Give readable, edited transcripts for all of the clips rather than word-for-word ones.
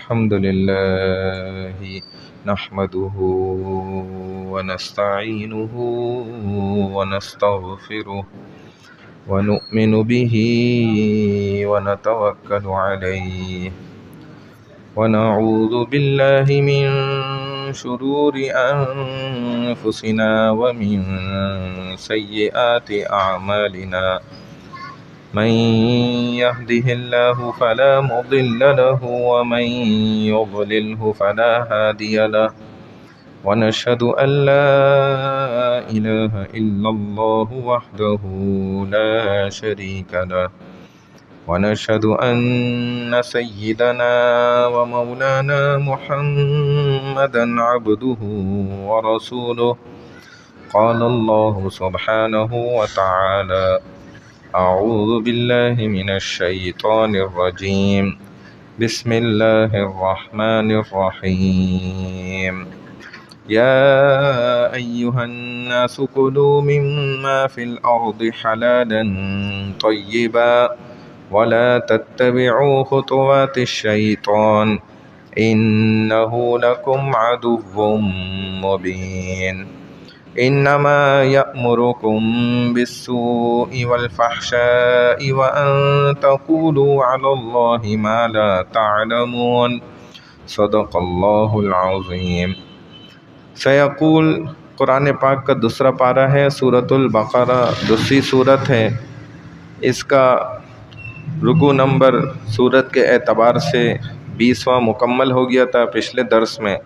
الحمد لله نحمده ونستعينه ونستغفره ونؤمن به ونتوكل عليه ونعوذ بالله من شرور أنفسنا ومن سيئات أعمالنا من يهده الله فلا مضل له ومن يضلله فلا هادي له ونشهد أن لا إله إلا الله وحده لا شريك له ونشهد أن سيدنا ومولانا محمدا عبده ورسوله قال الله سبحانه وتعالى أعوذ بالله من الشيطان الرجيم بسم الله الرحمن الرحيم يا أيها الناس كلوا مما في الأرض حلالا طيبا ولا تتبعوا خطوات الشيطان إنه لكم عدو مبين إنما يأمركم بالسوء والفحشاء وأن تقولوا على الله ما لا تعلمون صدق اللہ العظیم۔ سیقول قرآن پاک کا دوسرا پارہ ہے، سورۃ البقرہ دوسری صورت ہے۔ اس کا رکوع نمبر صورت کے اعتبار سے 20واں مکمل ہو گیا تھا پچھلے درس میں۔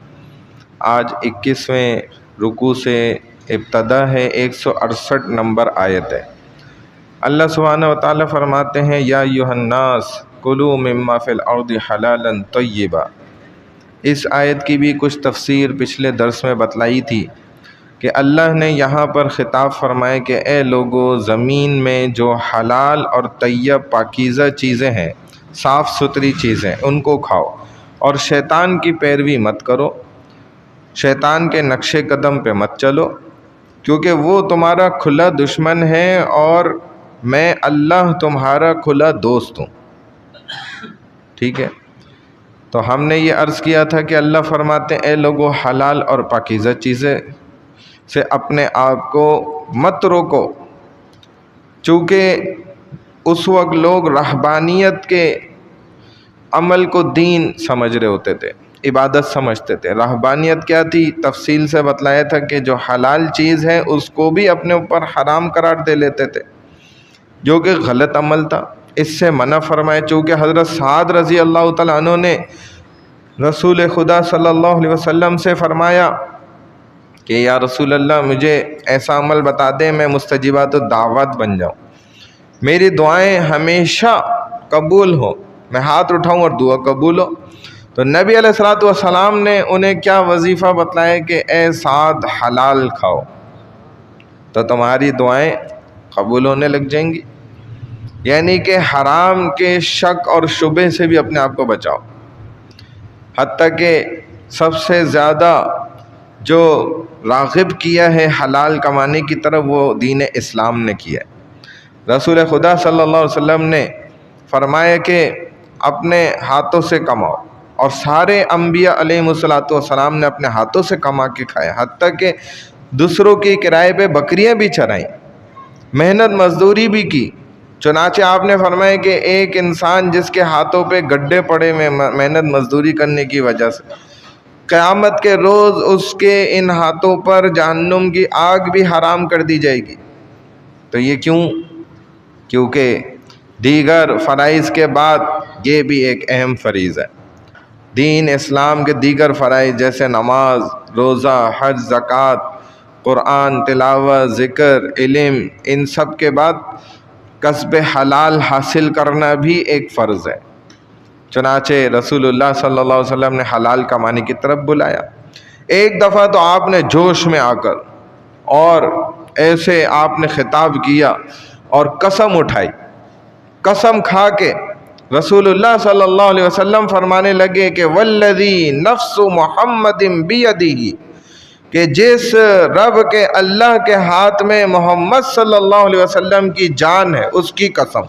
آج 21ویں رکوع سے ابتدا ہے، 168 نمبر آیت ہے۔ اللہ سبحانہ وتعالی فرماتے ہیں یا ایھا الناس کلوا مما فی الارض حلالا طیبا۔ اس آیت کی بھی کچھ تفسیر پچھلے درس میں بتلائی تھی کہ اللہ نے یہاں پر خطاب فرمائے کہ اے لوگو، زمین میں جو حلال اور طیب پاکیزہ چیزیں ہیں، صاف ستھری چیزیں، ان کو کھاؤ اور شیطان کی پیروی مت کرو، شیطان کے نقش قدم پہ مت چلو، کیونکہ وہ تمہارا کھلا دشمن ہے اور میں اللہ تمہارا کھلا دوست ہوں۔ ٹھیک ہے، تو ہم نے یہ عرض کیا تھا کہ اللہ فرماتے ہیں اے لوگو، حلال اور پاکیزہ چیزیں سے اپنے آپ کو مت روکو، چونکہ اس وقت لوگ رہبانیت کے عمل کو دین سمجھ رہے ہوتے تھے، عبادت سمجھتے تھے۔ رہبانیت کیا تھی؟ تفصیل سے بتلایا تھا کہ جو حلال چیز ہے اس کو بھی اپنے اوپر حرام قرار دے لیتے تھے، جو کہ غلط عمل تھا، اس سے منع فرمائے۔ چونکہ حضرت سعد رضی اللہ تعالیٰ عنہ نے رسول خدا صلی اللہ علیہ وسلم سے فرمایا کہ یا رسول اللہ، مجھے ایسا عمل بتا دیں میں مستجیبات الدعوات بن جاؤں، میری دعائیں ہمیشہ قبول ہو، میں ہاتھ اٹھاؤں اور دعا قبول ہو۔ تو نبی علیہ الصلوۃ والسلام نے انہیں کیا وظیفہ بتلایا کہ اے سعد، حلال کھاؤ تو تمہاری دعائیں قبول ہونے لگ جائیں گی، یعنی کہ حرام کے شک اور شبہ سے بھی اپنے آپ کو بچاؤ۔ حتیٰ کہ سب سے زیادہ جو راغب کیا ہے حلال کمانے کی طرف وہ دین اسلام نے کیا ہے۔ رسول خدا صلی اللہ علیہ وسلم نے فرمایا کہ اپنے ہاتھوں سے کماؤ، اور سارے انبیاء علیہ السلام نے اپنے ہاتھوں سے کما کے کھائے، حتیٰ کہ دوسروں کی کرائے پہ بکریاں بھی چرائیں، محنت مزدوری بھی کی۔ چنانچہ آپ نے فرمایا کہ ایک انسان جس کے ہاتھوں پہ گڈھے پڑے میں محنت مزدوری کرنے کی وجہ سے، قیامت کے روز اس کے ان ہاتھوں پر جہنم کی آگ بھی حرام کر دی جائے گی۔ تو یہ کیوں؟ کیونکہ دیگر فرائض کے بعد یہ بھی ایک اہم فریض ہے۔ دین اسلام کے دیگر فرائض جیسے نماز، روزہ، حج، زکوٰۃ، قرآن تلاوت، ذکر، علم، ان سب کے بعد کسب حلال حاصل کرنا بھی ایک فرض ہے۔ چنانچہ رسول اللہ صلی اللہ علیہ وسلم نے حلال کمانے کی طرف بلایا۔ ایک دفعہ تو آپ نے جوش میں آ کر اور ایسے آپ نے خطاب کیا اور قسم اٹھائی، قسم کھا کے رسول اللہ صلی اللہ علیہ وسلم فرمانے لگے کہ والذی نفس محمد بیدہ، کہ جس رب کے اللہ کے ہاتھ میں محمد صلی اللہ علیہ وسلم کی جان ہے، اس کی قسم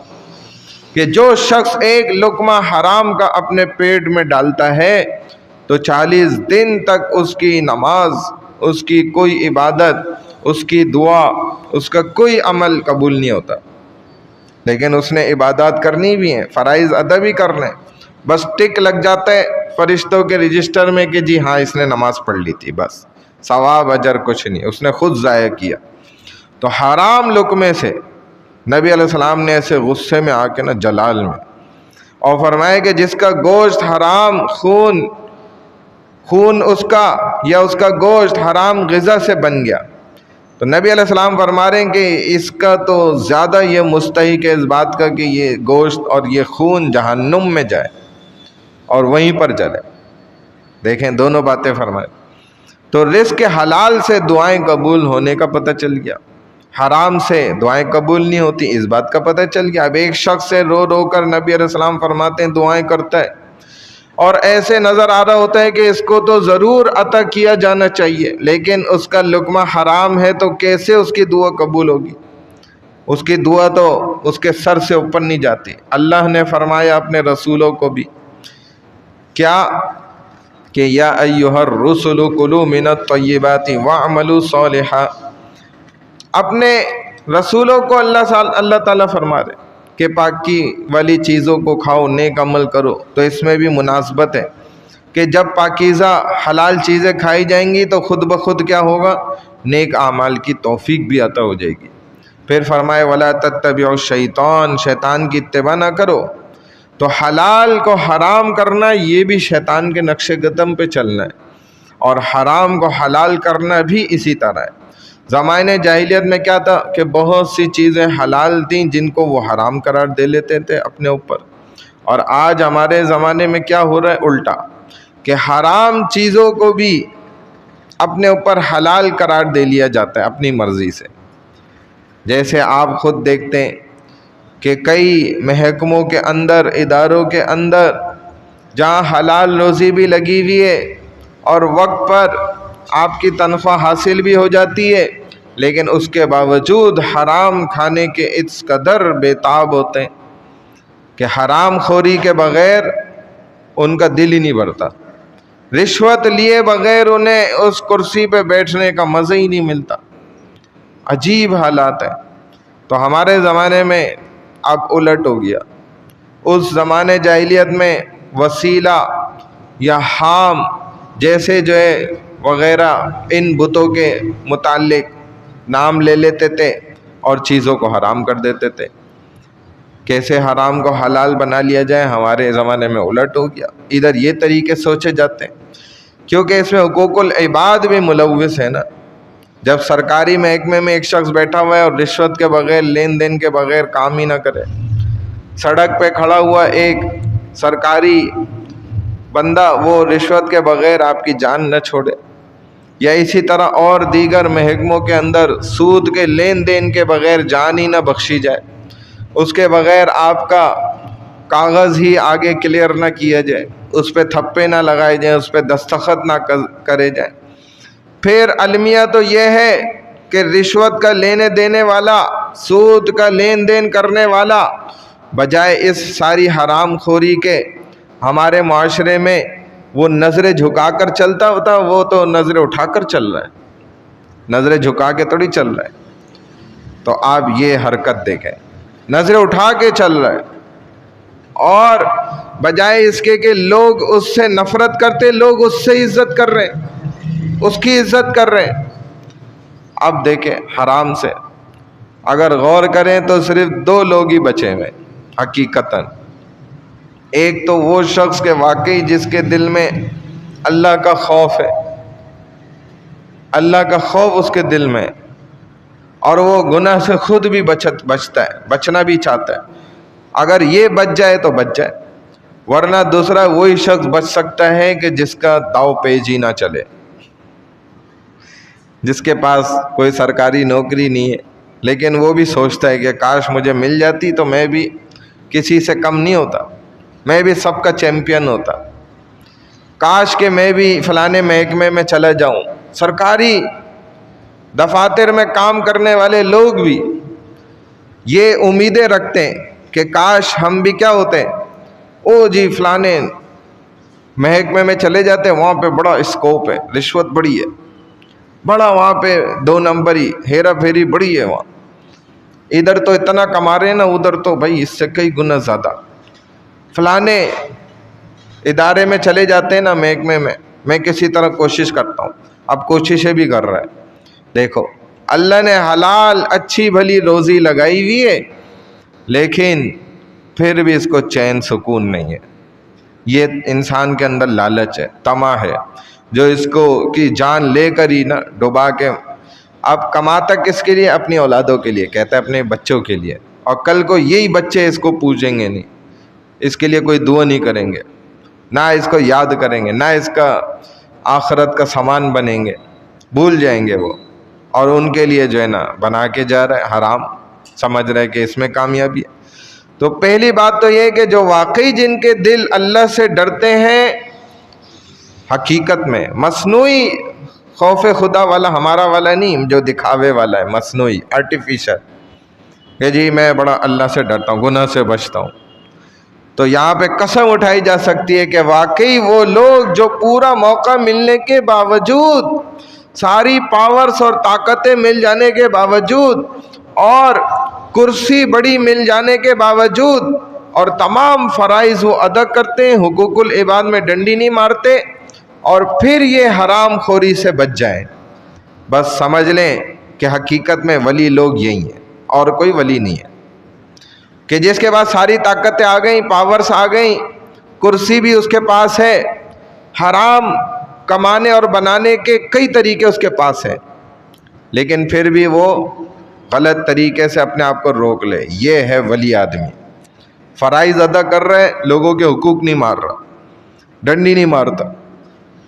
کہ جو شخص ایک لقمہ حرام کا اپنے پیٹ میں ڈالتا ہے تو 40 دن تک اس کی نماز، اس کی کوئی عبادت، اس کی دعا، اس کا کوئی عمل قبول نہیں ہوتا۔ لیکن اس نے عبادات کرنی بھی ہیں، فرائض ادا بھی کرنے، بس ٹک لگ جاتا ہے فرشتوں کے رجسٹر میں کہ جی ہاں اس نے نماز پڑھ لی تھی، بس ثواب اجر کچھ نہیں، اس نے خود ضائع کیا۔ تو حرام لقمے سے نبی علیہ السلام نے ایسے غصے میں آ کے نا جلال میں اور فرمایا کہ جس کا گوشت حرام خون اس کا یا اس کا گوشت حرام غذا سے بن گیا، تو نبی علیہ السلام فرما رہے ہیں کہ اس کا تو زیادہ یہ مستحق ہے اس بات کا کہ یہ گوشت اور یہ خون جہنم میں جائے اور وہیں پر جلے۔ دیکھیں دونوں باتیں فرمائے۔ تو رزق حلال سے دعائیں قبول ہونے کا پتہ چل گیا، حرام سے دعائیں قبول نہیں ہوتی اس بات کا پتہ چل گیا۔ اب ایک شخص سے رو رو کر نبی علیہ السلام فرماتے ہیں دعائیں کرتا ہے، اور ایسے نظر آ رہا ہوتا ہے کہ اس کو تو ضرور عطا کیا جانا چاہیے، لیکن اس کا لقمہ حرام ہے تو کیسے اس کی دعا قبول ہوگی؟ اس کی دعا تو اس کے سر سے اوپر نہیں جاتی۔ اللہ نے فرمایا اپنے رسولوں کو بھی کیا کہ یا ایھا الرسل کلوا من الطیبات واعملوا صالحا، اپنے رسولوں کو اللہ تعالیٰ فرما رہے کہ پاکی والی چیزوں کو کھاؤ، نیک عمل کرو۔ تو اس میں بھی مناسبت ہے کہ جب پاکیزہ حلال چیزیں کھائی جائیں گی تو خود بخود کیا ہوگا؟ نیک اعمال کی توفیق بھی عطا ہو جائے گی۔ پھر فرمائے وَلَا تَتَّبِعُوا الشَّيْطَانَ، شیطان کی اتباع نہ کرو۔ تو حلال کو حرام کرنا یہ بھی شیطان کے نقش قدم پہ چلنا ہے، اور حرام کو حلال کرنا بھی اسی طرح ہے۔ زمانے جاہلیت میں کیا تھا کہ بہت سی چیزیں حلال تھیں جن کو وہ حرام قرار دے لیتے تھے اپنے اوپر، اور آج ہمارے زمانے میں کیا ہو رہا ہے؟ الٹا، کہ حرام چیزوں کو بھی اپنے اوپر حلال قرار دے لیا جاتا ہے اپنی مرضی سے۔ جیسے آپ خود دیکھتے ہیں کہ کئی محکموں کے اندر، اداروں کے اندر جہاں حلال روزی بھی لگی ہوئی ہے اور وقت پر آپ کی تنخواہ حاصل بھی ہو جاتی ہے، لیکن اس کے باوجود حرام کھانے کے اس قدر بے تاب ہوتے ہیں کہ حرام خوری کے بغیر ان کا دل ہی نہیں بھرتا، رشوت لیے بغیر انہیں اس کرسی پہ بیٹھنے کا مزہ ہی نہیں ملتا۔ عجیب حالات ہیں۔ تو ہمارے زمانے میں اب الٹ ہو گیا۔ اس زمانے جاہلیت میں وسیلہ یا حام جیسے جو ہے وغیرہ ان بتوں کے متعلق نام لے لیتے تھے اور چیزوں کو حرام کر دیتے تھے۔ کیسے حرام کو حلال بنا لیا جائے؟ ہمارے زمانے میں الٹ ہو گیا، ادھر یہ طریقے سوچے جاتے ہیں، کیونکہ اس میں حقوق العباد بھی ملوث ہے نا۔ جب سرکاری محکمے میں ایک شخص بیٹھا ہوا ہے اور رشوت کے بغیر، لین دین کے بغیر کام ہی نہ کرے، سڑک پہ کھڑا ہوا ایک سرکاری بندہ وہ رشوت کے بغیر آپ کی جان نہ چھوڑے، یا اسی طرح اور دیگر محکموں کے اندر سود کے لین دین کے بغیر جان ہی نہ بخشی جائے، اس کے بغیر آپ کا کاغذ ہی آگے کلیئر نہ کیا جائے، اس پہ تھپے نہ لگائے جائیں، اس پہ دستخط نہ کرے جائیں۔ پھر المیہ تو یہ ہے کہ رشوت کا لینے دینے والا، سود کا لین دین کرنے والا، بجائے اس ساری حرام خوری کے ہمارے معاشرے میں وہ نظریں جھکا کر چلتا ہوتا، وہ تو نظریں اٹھا کر چل رہا ہے، نظریں جھکا کے تھوڑی چل رہا ہے۔ تو آپ یہ حرکت دیکھیں، نظریں اٹھا کے چل رہا ہے، اور بجائے اس کے کہ لوگ اس سے نفرت کرتے، لوگ اس سے عزت کر رہے ہیں، اس کی عزت کر رہے ہیں۔ اب دیکھیں حرام سے اگر غور کریں تو صرف 2 لوگ ہی بچے ہوئے حقیقتاً۔ ایک تو وہ شخص کے واقعی جس کے دل میں اللہ کا خوف ہے، اللہ کا خوف اس کے دل میں، اور وہ گناہ سے خود بھی بچتا ہے، بچنا بھی چاہتا ہے۔ اگر یہ بچ جائے تو بچ جائے، ورنہ دوسرا وہی شخص بچ سکتا ہے کہ جس کا داؤ پیچ ہی نہ چلے، جس کے پاس کوئی سرکاری نوکری نہیں ہے، لیکن وہ بھی سوچتا ہے کہ کاش مجھے مل جاتی تو میں بھی کسی سے کم نہیں ہوتا، میں بھی سب کا چیمپئن ہوتا، کاش کہ میں بھی فلانے محکمے میں چلا جاؤں۔ سرکاری دفاتر میں کام کرنے والے لوگ بھی یہ امیدیں رکھتے ہیں کہ کاش ہم بھی کیا ہوتے ہیں، او جی فلانے محکمے میں چلے جاتے ہیں، وہاں پہ بڑا اسکوپ ہے، رشوت بڑی ہے، بڑا وہاں پہ 2 نمبری ہیرا پھیری بڑی ہے، وہاں ادھر تو اتنا کما رہے ہیں نا، ادھر تو بھائی اس سے کئی گنا زیادہ۔ فلانے ادارے میں چلے جاتے ہیں نا، محکمے میں کسی طرح کوشش کرتا ہوں، اب کوششیں بھی کر رہا ہے۔ دیکھو اللہ نے حلال اچھی بھلی روزی لگائی ہوئی ہے، لیکن پھر بھی اس کو چین سکون نہیں ہے۔ یہ انسان کے اندر لالچ ہے، طمع ہے، جو اس کو کی جان لے کر ہی نا ڈبا کے اب کماتا کس کے لیے؟ اپنی اولادوں کے لیے، کہتا ہے اپنے بچوں کے لیے، اور کل کو یہی بچے اس کو پوجیں گے نہیں، اس کے لیے کوئی دعا نہیں کریں گے، نہ اس کو یاد کریں گے، نہ اس کا آخرت کا سامان بنیں گے، بھول جائیں گے وہ، اور ان کے لیے جو ہے نا بنا کے جا رہا ہے حرام، سمجھ رہے کہ اس میں کامیابی ہے۔ تو پہلی بات تو یہ کہ جو واقعی جن کے دل اللہ سے ڈرتے ہیں، حقیقت میں مصنوعی خوف خدا والا ہمارا والا نہیں، جو دکھاوے والا ہے، مصنوعی آرٹیفیشل، کہ جی میں بڑا اللہ سے ڈرتا ہوں، گناہ سے بچتا ہوں، تو یہاں پہ قسم اٹھائی جا سکتی ہے کہ واقعی وہ لوگ جو پورا موقع ملنے کے باوجود، ساری پاورز اور طاقتیں مل جانے کے باوجود، اور کرسی بڑی مل جانے کے باوجود، اور تمام فرائض وہ ادا کرتے ہیں، حقوق العباد میں ڈنڈی نہیں مارتے، اور پھر یہ حرام خوری سے بچ جائیں، بس سمجھ لیں کہ حقیقت میں ولی لوگ یہی ہیں، اور کوئی ولی نہیں ہے، کہ جس کے پاس ساری طاقتیں آ گئیں، پاورز آ گئیں، کرسی بھی اس کے پاس ہے، حرام کمانے اور بنانے کے کئی طریقے اس کے پاس ہیں، لیکن پھر بھی وہ غلط طریقے سے اپنے آپ کو روک لے، یہ ہے ولی آدمی، فرائض ادا کر رہے، لوگوں کے حقوق نہیں مار رہا، ڈنڈی نہیں مارتا،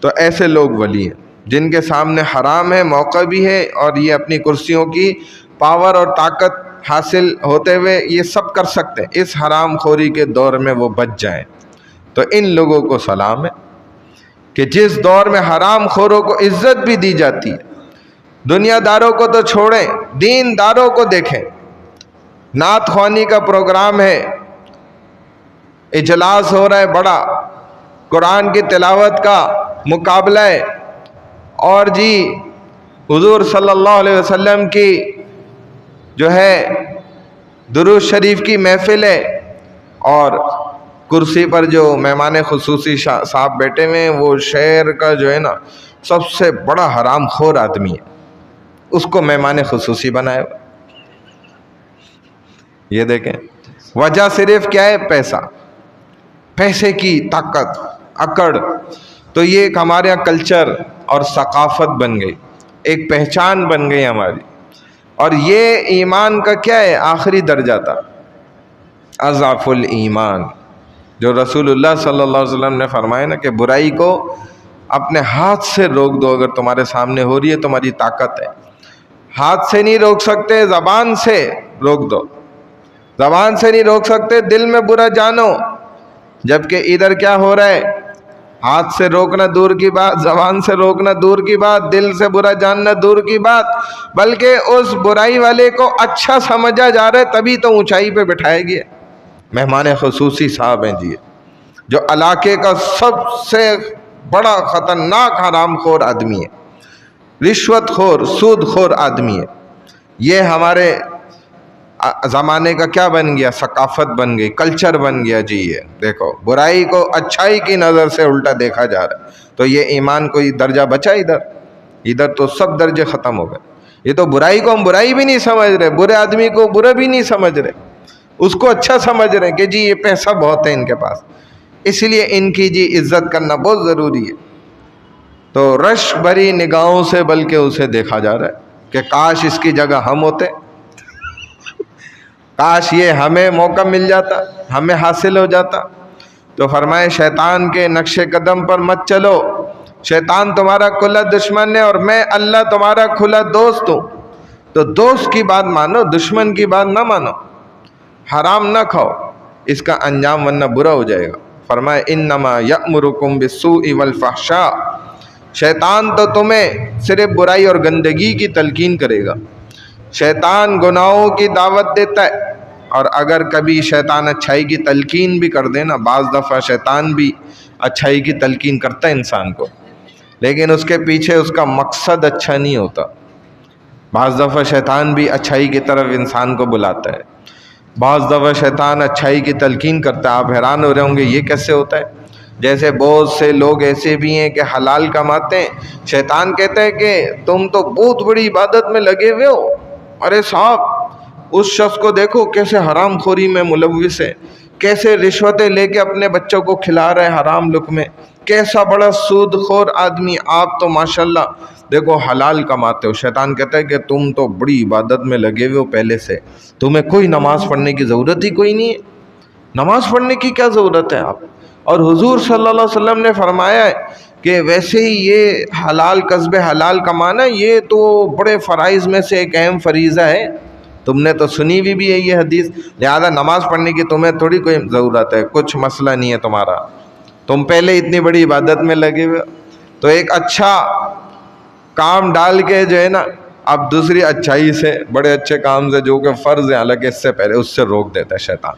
تو ایسے لوگ ولی ہیں جن کے سامنے حرام ہے، موقع بھی ہے، اور یہ اپنی کرسیوں کی پاور اور طاقت حاصل ہوتے ہوئے یہ سب کر سکتے ہیں، اس حرام خوری کے دور میں وہ بچ جائیں۔ تو ان لوگوں کو سلام ہے کہ جس دور میں حرام خوروں کو عزت بھی دی جاتی ہے، دنیا داروں کو تو چھوڑیں، دین داروں کو دیکھیں، نعت خوانی کا پروگرام ہے، اجلاس ہو رہا ہے بڑا، قرآن کی تلاوت کا مقابلہ ہے، اور جی حضور صلی اللہ علیہ وسلم کی جو ہے درود شریف کی محفل ہے، اور کرسی پر جو مہمان خصوصی صاحب بیٹھے ہوئے ہیں، وہ شہر کا جو ہے نا سب سے بڑا حرام خور آدمی ہے، اس کو مہمان خصوصی بنائے۔ یہ دیکھیں وجہ صرف کیا ہے؟ پیسہ، پیسے کی طاقت، اکڑ۔ تو یہ ایک ہمارے یہاں کلچر اور ثقافت بن گئی، ایک پہچان بن گئی ہماری، اور یہ ایمان کا کیا ہے؟ آخری درجہ تھا، اضعف الایمان، جو رسول اللہ صلی اللہ علیہ وسلم نے فرمایا نا کہ برائی کو اپنے ہاتھ سے روک دو، اگر تمہارے سامنے ہو رہی ہے تمہاری طاقت ہے، ہاتھ سے نہیں روک سکتے، زبان سے روک دو، زبان سے نہیں روک سکتے، دل میں برا جانو، جبکہ ادھر کیا ہو رہا ہے؟ ہاتھ سے روکنا دور کی بات، زبان سے روکنا دور کی بات، دل سے برا جاننا دور کی بات، بلکہ اس برائی والے کو اچھا سمجھا جا رہا ہے، تبھی تو اونچائی پہ بٹھایا گیا۔ مہمان خصوصی صاحب ہیں جی، جو علاقے کا سب سے بڑا خطرناک حرام خور آدمی ہے، رشوت خور، سود خور آدمی ہے۔ یہ ہمارے زمانے کا کیا بن گیا؟ ثقافت بن گئی، کلچر بن گیا جی۔ یہ دیکھو برائی کو اچھائی کی نظر سے الٹا دیکھا جا رہا ہے، تو یہ ایمان کوئی درجہ بچا؟ ادھر تو سب درجے ختم ہو گئے۔ یہ تو برائی کو ہم برائی بھی نہیں سمجھ رہے، برے آدمی کو برا بھی نہیں سمجھ رہے، اس کو اچھا سمجھ رہے کہ جی یہ پیسہ بہت ہے ان کے پاس، اس لیے ان کی جی عزت کرنا بہت ضروری ہے۔ تو رشک بھری نگاہوں سے بلکہ اسے دیکھا جا رہا ہے کہ کاش اس کی جگہ ہم ہوتے، کاش یہ ہمیں موقع مل جاتا، ہمیں حاصل ہو جاتا۔ تو فرمائے شیطان کے نقش قدم پر مت چلو، شیطان تمہارا کھلا دشمن ہے، اور میں اللہ تمہارا کھلا دوست ہوں۔ تو دوست کی بات مانو، دشمن کی بات نہ مانو، حرام نہ کھاؤ، اس کا انجام ورنہ برا ہو جائے گا۔ فرمائے انما یأمرکم بالسوء والفحشاء، شیطان تو تمہیں صرف برائی اور گندگی کی تلقین کرے گا، شیطان گناہوں کی دعوت دیتا ہے، اور اگر کبھی شیطان اچھائی کی تلقین بھی کر دے نا، بعض دفعہ شیطان بھی اچھائی کی تلقین کرتا ہے انسان کو، لیکن اس کے پیچھے اس کا مقصد اچھا نہیں ہوتا۔ بعض دفعہ شیطان بھی اچھائی کی طرف انسان کو بلاتا ہے، بعض دفعہ شیطان اچھائی کی تلقین کرتا ہے۔ آپ حیران ہو رہے ہوں گے یہ کیسے ہوتا ہے؟ جیسے بہت سے لوگ ایسے بھی ہیں کہ حلال کماتے ہیں، شیطان کہتا ہے کہ تم تو بہت بڑی عبادت میں لگے ہوئے ہو، ارے صاحب اس شخص کو دیکھو کیسے حرام خوری میں ملوث ہے، کیسے رشوتیں لے کے اپنے بچوں کو کھلا رہے حرام لقمے، کیسا بڑا سود خور آدمی، آپ تو ماشاءاللہ دیکھو حلال کماتے ہو۔ شیطان کہتا ہے کہ تم تو بڑی عبادت میں لگے ہوئے ہو پہلے سے، تمہیں کوئی نماز پڑھنے کی ضرورت ہی کوئی نہیں ہے، نماز پڑھنے کی کیا ضرورت ہے آپ؟ اور حضور صلی اللہ علیہ وسلم نے فرمایا ہے کہ ویسے ہی یہ حلال قصب حلال کمانا یہ تو بڑے فرائض میں سے ایک اہم فریضہ ہے، تم نے تو سنی بھی ہے یہ حدیث، لہذا نماز پڑھنے کی تمہیں تھوڑی کوئی ضرورت ہے، کچھ مسئلہ نہیں ہے تمہارا، تم پہلے اتنی بڑی عبادت میں لگے ہوئے۔ تو ایک اچھا کام ڈال کے جو ہے نا اب دوسری اچھائی سے، بڑے اچھے کام سے جو کہ فرض ہے حالانکہ اس سے پہلے، اس سے روک دیتا ہے شیطان۔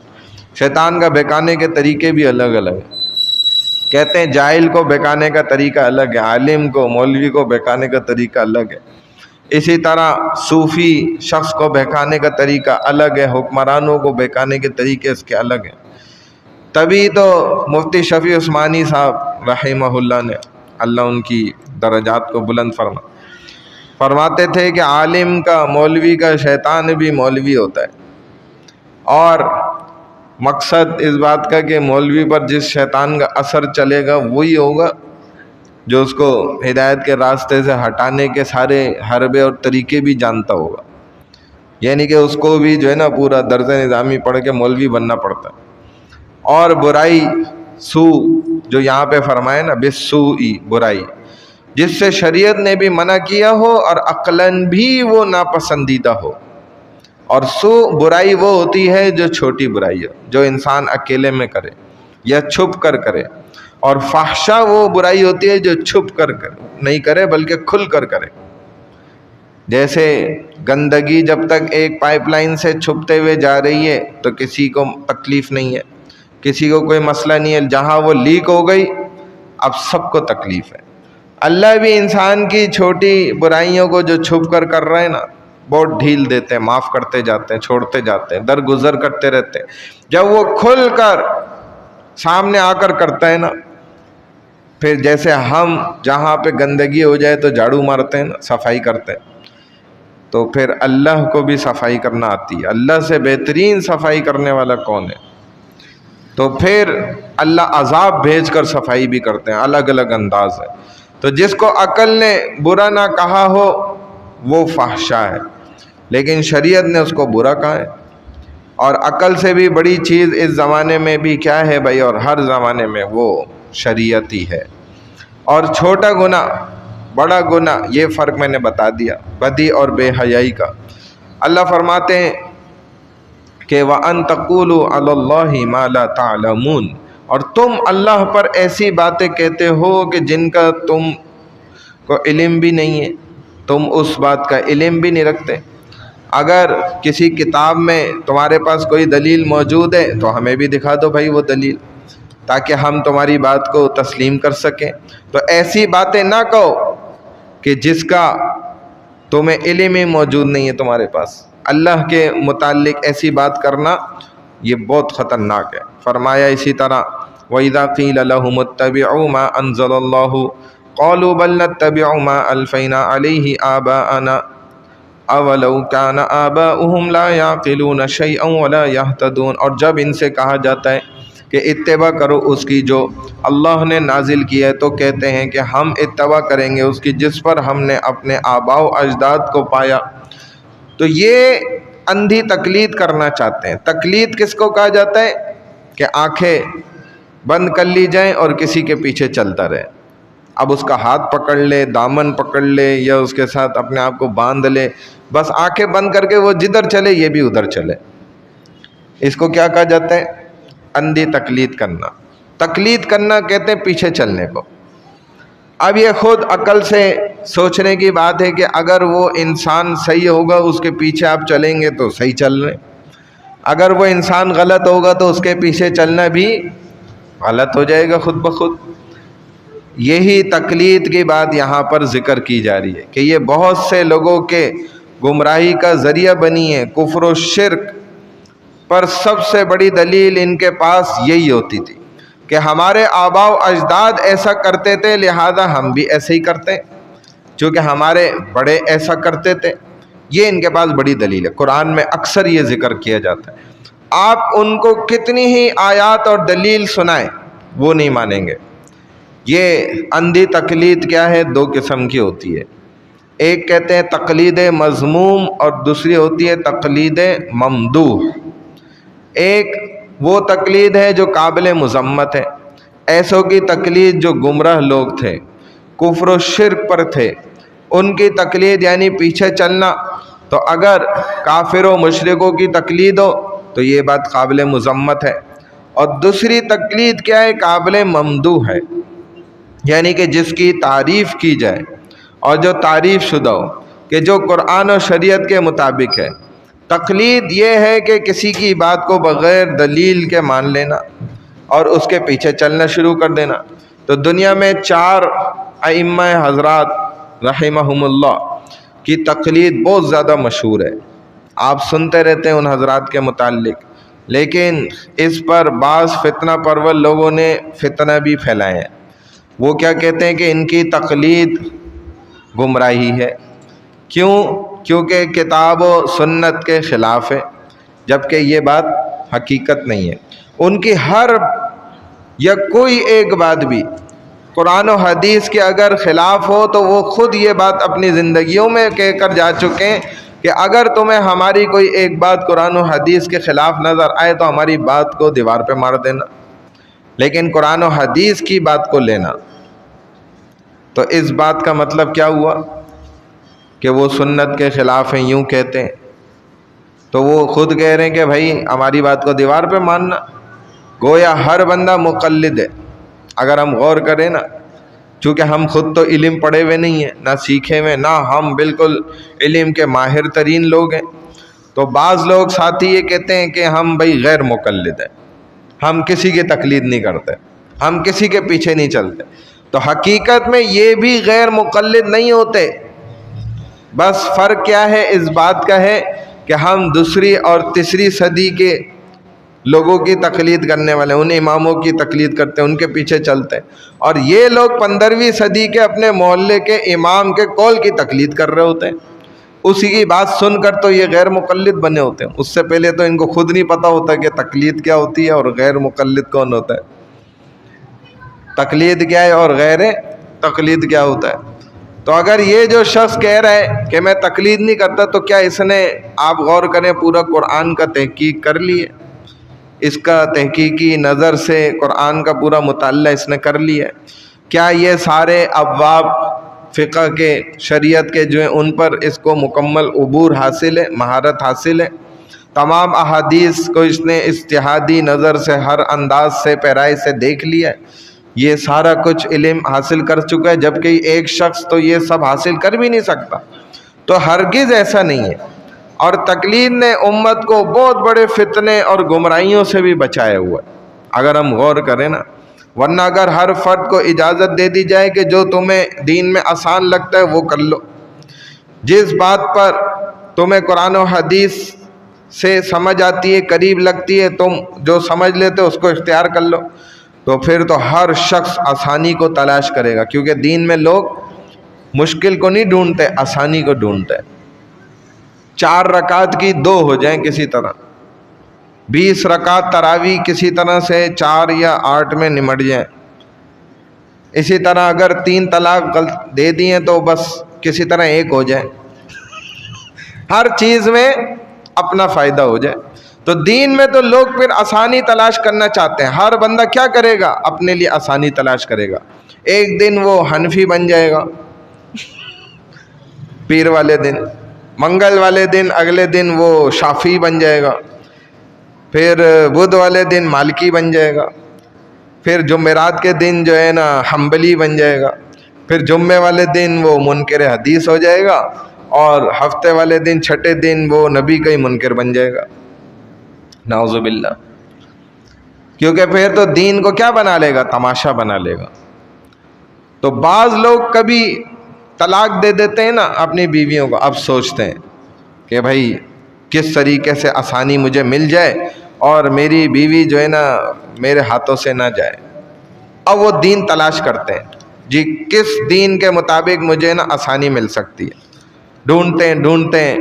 شیطان کا بہکانے کے طریقے بھی الگ الگ ہیں۔ کہتے ہیں جاہل کو بہکانے کا طریقہ الگ ہے، عالم کو مولوی کو بہکانے کا طریقہ الگ ہے، اسی طرح صوفی شخص کو بہکانے کا طریقہ الگ ہے، حکمرانوں کو بہکانے کے طریقے اس کے الگ ہیں۔ تبھی تو مفتی شفیع عثمانی صاحب رحمہ اللہ نے، اللہ ان کی درجات کو بلند فرماتے تھے کہ عالم کا مولوی کا شیطان بھی مولوی ہوتا ہے، اور مقصد اس بات کا کہ مولوی پر جس شیطان کا اثر چلے گا وہی ہوگا جو اس کو ہدایت کے راستے سے ہٹانے کے سارے حربے اور طریقے بھی جانتا ہوگا، یعنی کہ اس کو بھی جو ہے نا پورا درس نظامی پڑھ کے مولوی بننا پڑتا ہے۔ اور برائی سو جو یہاں پہ فرمائے نا بالسوء برائی، جس سے شریعت نے بھی منع کیا ہو اور عقلاً بھی وہ ناپسندیدہ ہو، اور سو برائی وہ ہوتی ہے جو چھوٹی برائی ہے جو انسان اکیلے میں کرے یا چھپ کر کرے، اور فحشا وہ برائی ہوتی ہے جو چھپ کر نہیں کرے بلکہ کھل کر کرے۔ جیسے گندگی جب تک ایک پائپ لائن سے چھپتے ہوئے جا رہی ہے تو کسی کو تکلیف نہیں ہے، کسی کو کوئی مسئلہ نہیں ہے، جہاں وہ لیک ہو گئی اب سب کو تکلیف ہے۔ اللہ بھی انسان کی چھوٹی برائیوں کو جو چھپ کر کر رہے ہیں نا بہت ڈھیل دیتے ہیں، معاف کرتے جاتے ہیں، چھوڑتے جاتے ہیں، درگزر کرتے رہتے ہیں۔ جب وہ کھل کر سامنے آ کر کرتا ہے نا، پھر جیسے ہم جہاں پہ گندگی ہو جائے تو جھاڑو مارتے ہیں نا، صفائی کرتے ہیں، تو پھر اللہ کو بھی صفائی کرنا آتی ہے۔ اللہ سے بہترین صفائی کرنے والا کون ہے؟ تو پھر اللہ عذاب بھیج کر صفائی بھی کرتے ہیں، الگ الگ انداز ہے۔ تو جس کو عقل نے برا نہ کہا ہو وہ فحشا ہے، لیکن شریعت نے اس کو برا کہا ہے۔ اور عقل سے بھی بڑی چیز اس زمانے میں بھی کیا ہے بھائی، اور ہر زمانے میں وہ شریعت ہی ہے۔ اور چھوٹا گناہ بڑا گناہ یہ فرق میں نے بتا دیا، بدی اور بے حیائی کا۔ اللہ فرماتے ہیں کہ وَأَن تَقُولُوا عَلَى اللَّهِ مَا لَا تَعْلَمُونَ، اور تم اللہ پر ایسی باتیں کہتے ہو کہ جن کا تم کو علم بھی نہیں ہے، تم اس بات کا علم بھی نہیں رکھتے۔ اگر کسی کتاب میں تمہارے پاس کوئی دلیل موجود ہے تو ہمیں بھی دکھا دو بھائی وہ دلیل، تاکہ ہم تمہاری بات کو تسلیم کر سکیں۔ تو ایسی باتیں نہ کہو کہ جس کا تمہیں علم ہی موجود نہیں ہے تمہارے پاس۔ اللہ کے متعلق ایسی بات کرنا یہ بہت خطرناک ہے۔ فرمایا اسی طرح وَإِذَا قِيلَ لَهُمُ اتَّبِعُوا مَا أَنزَلَ اللَّهُ قَالُوا بَلْ نَتَّبِعُ مَا أَلْفَيْنَا عَلَيْهِ آبَاءَنَا أَوَلَوْ كَانَ آبَاؤُهُمْ لَا يَعْقِلُونَ شَيْئًا وَلَا يَهْتَدُونَ، اور جب ان سے کہا جاتا ہے کہ اتباع کرو اس کی جو اللہ نے نازل کی ہے، تو کہتے ہیں کہ ہم اتباع کریں گے اس کی جس پر ہم نے اپنے آباء و اجداد کو پایا۔ تو یہ اندھی تقلید کرنا چاہتے ہیں۔ تقلید کس کو کہا جاتا ہے؟ کہ آنکھیں بند کر لی جائیں اور کسی کے پیچھے چلتا رہے، اب اس کا ہاتھ پکڑ لے، دامن پکڑ لے، یا اس کے ساتھ اپنے آپ کو باندھ لے، بس آنکھیں بند کر کے وہ جدھر چلے یہ بھی ادھر چلے۔ اس کو کیا کہا جاتا ہے؟ اندھی تقلید کرنا۔ تقلید کرنا کہتے ہیں پیچھے چلنے کو۔ اب یہ خود عقل سے سوچنے کی بات ہے کہ اگر وہ انسان صحیح ہوگا اس کے پیچھے آپ چلیں گے تو صحیح چل رہے ہیں، اگر وہ انسان غلط ہوگا تو اس کے پیچھے چلنا بھی غلط ہو جائے گا خود بخود۔ یہی تقلید کی بات یہاں پر ذکر کی جا رہی ہے کہ یہ بہت سے لوگوں کے گمراہی کا ذریعہ بنی ہے۔ کفر و شرک پر سب سے بڑی دلیل ان کے پاس یہی ہوتی تھی کہ ہمارے آباء و اجداد ایسا کرتے تھے، لہذا ہم بھی ایسے ہی کرتے، چونکہ ہمارے بڑے ایسا کرتے تھے۔ یہ ان کے پاس بڑی دلیل ہے، قرآن میں اکثر یہ ذکر کیا جاتا ہے۔ آپ ان کو کتنی ہی آیات اور دلیل سنائیں وہ نہیں مانیں گے۔ یہ اندھی تقلید کیا ہے؟ دو قسم کی ہوتی ہے، ایک کہتے ہیں تقلید مذموم اور دوسری ہوتی ہے تقلید ممدوح۔ ایک وہ تقلید ہے جو قابل مذمت ہے، ایسوں کی تقلید جو گمراہ لوگ تھے، کفر و شرک پر تھے، ان کی تقلید یعنی پیچھے چلنا۔ تو اگر کافر و مشرکوں کی تقلید ہو تو یہ بات قابل مذمت ہے۔ اور دوسری تقلید کیا ہے؟ قابل ممدوح ہے، یعنی کہ جس کی تعریف کی جائے اور جو تعریف شدہ ہو، کہ جو قرآن و شریعت کے مطابق ہے۔ تقلید یہ ہے کہ کسی کی بات کو بغیر دلیل کے مان لینا اور اس کے پیچھے چلنا شروع کر دینا۔ تو دنیا میں 4 ائمہ حضرات رحمہم اللہ کی تقلید بہت زیادہ مشہور ہے، آپ سنتے رہتے ہیں ان حضرات کے متعلق، لیکن اس پر بعض فتنہ پرور لوگوں نے فتنہ بھی پھیلائے ہیں۔ وہ کیا کہتے ہیں کہ ان کی تقلید گمراہی ہے۔ کیوں؟ کیونکہ کتاب و سنت کے خلاف ہے، جبکہ یہ بات حقیقت نہیں ہے۔ ان کی ہر یا کوئی ایک بات بھی قرآن و حدیث کے اگر خلاف ہو تو وہ خود یہ بات اپنی زندگیوں میں کہہ کر جا چکے ہیں کہ اگر تمہیں ہماری کوئی ایک بات قرآن و حدیث کے خلاف نظر آئے تو ہماری بات کو دیوار پہ مار دینا، لیکن قرآن و حدیث کی بات کو لینا۔ تو اس بات کا مطلب کیا ہوا کہ وہ سنت کے خلاف ہیں، یوں کہتے ہیں۔ تو وہ خود کہہ رہے ہیں کہ بھائی ہماری بات کو دیوار پہ ماننا، گویا ہر بندہ مقلد ہے۔ اگر ہم غور کریں نا، چونکہ ہم خود تو علم پڑھے ہوئے نہیں ہیں، نہ سیکھے ہوئے، نہ ہم بالکل علم کے ماہر ترین لوگ ہیں، تو بعض لوگ ساتھی یہ کہتے ہیں کہ ہم بھائی غیر مقلد ہیں، ہم کسی کی تقلید نہیں کرتے، ہم کسی کے پیچھے نہیں چلتے۔ تو حقیقت میں یہ بھی غیر مقلد نہیں ہوتے، بس فرق کیا ہے؟ اس بات کا ہے کہ ہم دوسری اور تیسری صدی کے لوگوں کی تقلید کرنے والے، ان اماموں کی تقلید کرتے ہیں، ان کے پیچھے چلتے ہیں، اور یہ لوگ 15ویں صدی کے اپنے محلے کے امام کے قول کی تقلید کر رہے ہوتے ہیں۔ اسی کی بات سن کر تو یہ غیر مقلد بنے ہوتے ہیں، اس سے پہلے تو ان کو خود نہیں پتہ ہوتا کہ تقلید کیا ہوتی ہے اور غیر مقلد کون ہوتا ہے، تقلید کیا ہے اور غیر تقلید کیا ہوتا ہے۔ تو اگر یہ جو شخص کہہ رہا ہے کہ میں تقلید نہیں کرتا، تو کیا اس نے، آپ غور کریں، پورا قرآن کا تحقیق کر لی ہے؟ اس کا تحقیقی نظر سے قرآن کا پورا مطالعہ اس نے کر لیا ہے؟ کیا یہ سارے ابواب فقہ کے، شریعت کے جو ہیں ان پر اس کو مکمل عبور حاصل ہے، مہارت حاصل ہے؟ تمام احادیث کو اس نے اجتہادی نظر سے ہر انداز سے پیرائی سے دیکھ لیا ہے، یہ سارا کچھ علم حاصل کر چکا ہے، جبکہ ایک شخص تو یہ سب حاصل کر بھی نہیں سکتا۔ تو ہرگز ایسا نہیں ہے، اور تقلید نے امت کو بہت بڑے فتنے اور گمراہیوں سے بھی بچایا ہوا ہے، اگر ہم غور کریں نا۔ ورنہ اگر ہر فرد کو اجازت دے دی جائے کہ جو تمہیں دین میں آسان لگتا ہے وہ کر لو، جس بات پر تمہیں قرآن و حدیث سے سمجھ آتی ہے، قریب لگتی ہے، تم جو سمجھ لیتے ہو اس کو اختیار کر لو، تو پھر تو ہر شخص آسانی کو تلاش کرے گا، کیونکہ دین میں لوگ مشکل کو نہیں ڈھونڈتے، آسانی کو ڈھونڈتے۔ 4 رکعت کی 2 ہو جائیں کسی طرح، 20 رکعت تراویح کسی طرح سے 4 یا 8 میں نمٹ جائیں۔ اسی طرح اگر 3 طلاق دے دیے تو بس کسی طرح 1 ہو جائے، ہر چیز میں اپنا فائدہ ہو جائے۔ تو دین میں تو لوگ پھر آسانی تلاش کرنا چاہتے ہیں، ہر بندہ کیا کرے گا؟ اپنے لیے آسانی تلاش کرے گا۔ ایک دن وہ حنفی بن جائے گا پیر والے دن، منگل والے دن اگلے دن وہ شافعی بن جائے گا، پھر بدھ والے دن مالکی بن جائے گا، پھر جمعرات کے دن جو ہے نا حنبلی بن جائے گا، پھر جمعے والے دن وہ منکر حدیث ہو جائے گا، اور ہفتے والے دن چھٹے دن وہ نبی کا ہی منکر بن جائے گا۔ نعوذ باللہ. کیونکہ پھر تو دین کو کیا بنا لے گا؟ تماشا بنا لے گا. تو بعض لوگ کبھی طلاق دے دیتے ہیں نا اپنی بیویوں کو، اب سوچتے ہیں کہ بھائی کس طریقے سے آسانی مجھے مل جائے اور میری بیوی جو ہے نا میرے ہاتھوں سے نہ جائے. اب وہ دین تلاش کرتے ہیں، جی کس دین کے مطابق مجھے نا آسانی مل سکتی ہے. ڈھونڈتے ہیں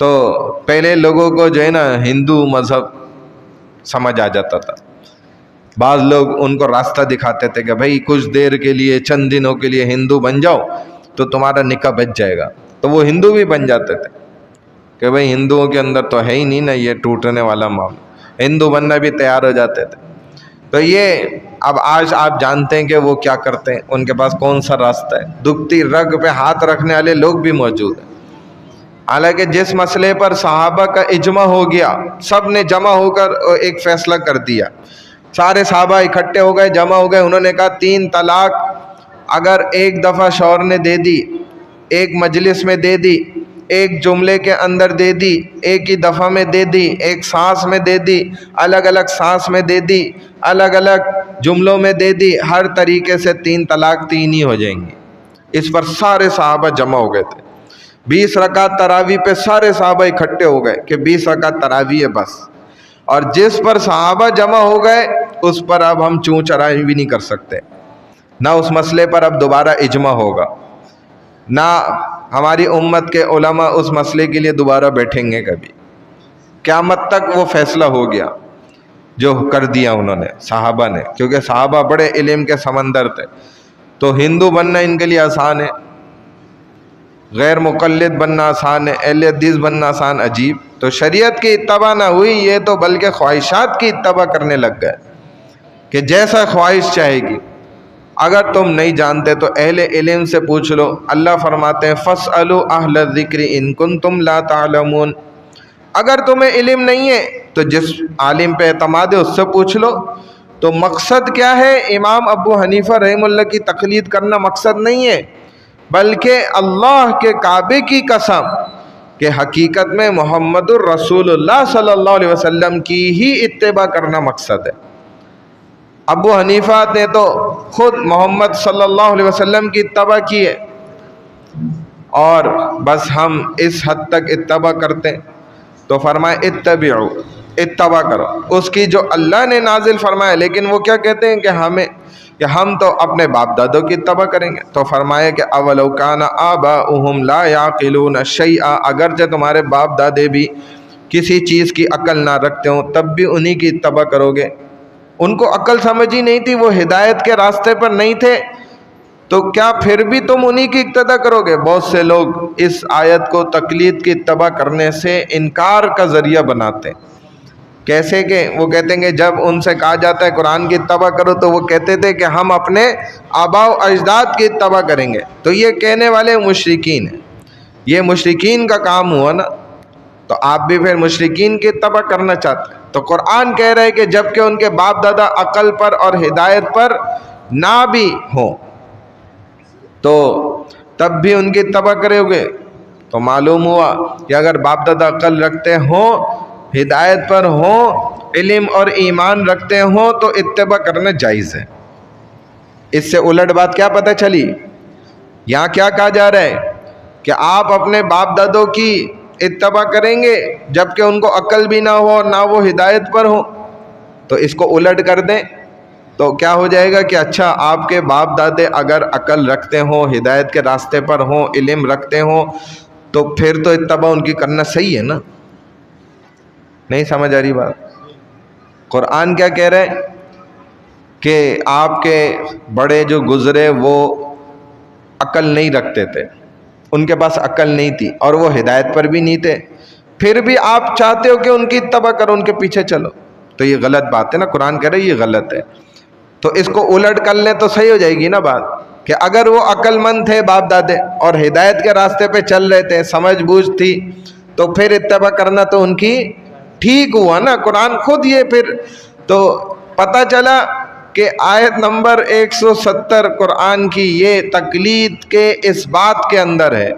تو پہلے لوگوں کو جو ہے نا ہندو مذہب سمجھ آ جاتا تھا. بعض لوگ ان کو راستہ دکھاتے تھے کہ بھائی کچھ دیر کے لیے، چند دنوں کے لیے ہندو بن جاؤ تو تمہارا نکاح بچ جائے گا. تو وہ ہندو بھی بن جاتے تھے کہ بھائی ہندوؤں کے اندر تو ہے ہی نہیں نا یہ ٹوٹنے والا معاملہ، ہندو بننا بھی تیار ہو جاتے تھے. تو یہ اب آج آپ جانتے ہیں کہ وہ کیا کرتے ہیں، ان کے پاس کون سا راستہ ہے. دکھتی رگ پہ ہاتھ رکھنے والے لوگ بھی موجود ہیں. حالانکہ جس مسئلے پر صحابہ کا اجماع ہو گیا، سب نے جمع ہو کر ایک فیصلہ کر دیا، سارے صحابہ اکٹھے ہو گئے، جمع ہو گئے. انہوں نے کہا 3 طلاق اگر ایک دفعہ شوہر نے دے دی، ایک مجلس میں دے دی، ایک جملے کے اندر دے دی، ایک ہی دفعہ میں دے دی، ایک سانس میں دے دی، الگ الگ سانس میں دے دی، الگ الگ جملوں میں دے دی، ہر طریقے سے 3 طلاق 3 ہی ہو جائیں گی. اس پر سارے صحابہ جمع ہو گئے تھے. 20 رکعت تراویح پہ سارے صحابہ اکٹھے ہو گئے کہ 20 رکعت تراویح ہے بس. اور جس پر صحابہ جمع ہو گئے اس پر اب ہم چوں چرائی بھی نہیں کر سکتے، نہ اس مسئلے پر اب دوبارہ اجماع ہوگا، نہ ہماری امت کے علماء اس مسئلے کے لیے دوبارہ بیٹھیں گے کبھی. قیامت تک وہ فیصلہ ہو گیا جو کر دیا انہوں نے صحابہ نے، کیونکہ صحابہ بڑے علم کے سمندر تھے. تو ہندو بننا ان کے لیے آسان ہے، غیر مقلد بننا آسان ہے، اہل حدیث بننا آسان. عجیب، تو شریعت کی اتباع نہ ہوئی، یہ تو بلکہ خواہشات کی اتباع کرنے لگ گئے کہ جیسا خواہش چاہے گی. اگر تم نہیں جانتے تو اہل علم سے پوچھ لو. اللہ فرماتے ہیں فَاسْأَلُوا أَهْلَ الذِّكْرِ إِن كُنتُمْ لَا تَعْلَمُونَ. اگر تمہیں علم نہیں ہے تو جس عالم پہ اعتماد ہے اس سے پوچھ لو. تو مقصد کیا ہے؟ امام ابو حنیفہ رحمہ اللہ کی تقلید کرنا مقصد نہیں ہے، بلکہ اللہ کے کعبے کی قسم کہ حقیقت میں محمد الرسول اللہ صلی اللہ علیہ وسلم کی ہی اتباع کرنا مقصد ہے. ابو حنیفہ نے تو خود محمد صلی اللہ علیہ وسلم کی اتباع کی ہے، اور بس ہم اس حد تک اتباع کرتے ہیں. تو فرمائے اتبعوا، اتباع کرو اس کی جو اللہ نے نازل فرمایا. لیکن وہ کیا کہتے ہیں کہ ہم تو اپنے باپ دادوں کی اتباع کریں گے. تو فرمایا کہ اولو کان آباؤہم لا یعقلون شیئا، اگرچہ تمہارے باپ دادے بھی کسی چیز کی عقل نہ رکھتے ہوں تب بھی انہی کی اتباع کرو گے. ان کو عقل سمجھ ہی نہیں تھی، وہ ہدایت کے راستے پر نہیں تھے، تو کیا پھر بھی تم انہی کی اقتداء کرو گے؟ بہت سے لوگ اس آیت کو تقلید کی اتباع کرنے سے انکار کا ذریعہ بناتے ہیں. کیسے کہ وہ کہتے ہیں کہ جب ان سے کہا جاتا ہے قرآن کی اتباع کرو تو وہ کہتے تھے کہ ہم اپنے آباء و اجداد کی اتباع کریں گے. تو یہ کہنے والے مشرکین ہیں، یہ مشرکین کا کام ہوا نا. تو آپ بھی پھر مشرکین کی اتباع کرنا چاہتے ہیں. تو قرآن کہہ رہے ہے کہ جب کہ ان کے باپ دادا عقل پر اور ہدایت پر نہ بھی ہوں تو تب بھی ان کی اتباع کرے ہوگے. تو معلوم ہوا کہ اگر باپ دادا عقل رکھتے ہوں، ہدایت پر ہوں، علم اور ایمان رکھتے ہوں تو اتباع کرنا جائز ہے. اس سے الٹ بات کیا پتہ چلی؟ یہاں کیا کہا جا رہا ہے کہ آپ اپنے باپ دادوں کی اتباع کریں گے جبکہ ان کو عقل بھی نہ ہو نہ وہ ہدایت پر ہو. تو اس کو الٹ کر دیں تو کیا ہو جائے گا کہ اچھا آپ کے باپ دادے اگر عقل رکھتے ہوں، ہدایت کے راستے پر ہوں، علم رکھتے ہوں تو پھر تو اتباع ان کی کرنا صحیح ہے نا. نہیں سمجھ آ رہی بات؟ قرآن کیا کہہ رہے کہ آپ کے بڑے جو گزرے وہ عقل نہیں رکھتے تھے، ان کے پاس عقل نہیں تھی اور وہ ہدایت پر بھی نہیں تھے، پھر بھی آپ چاہتے ہو کہ ان کی اتباع کرو، ان کے پیچھے چلو. تو یہ غلط بات ہے نا. قرآن کہہ رہے یہ غلط ہے. تو اس کو الٹ کر لیں تو صحیح ہو جائے گی نا بات کہ اگر وہ عقل مند تھے باپ دادے اور ہدایت کے راستے پہ چل رہے تھے، سمجھ بوجھ تھی، تو پھر اتباع کرنا تو ان کی ٹھیک ہوا نا. قرآن خود یہ پھر تو پتہ چلا کہ آیت نمبر 170 قرآن کی یہ تقلید کے اس بات کے اندر ہے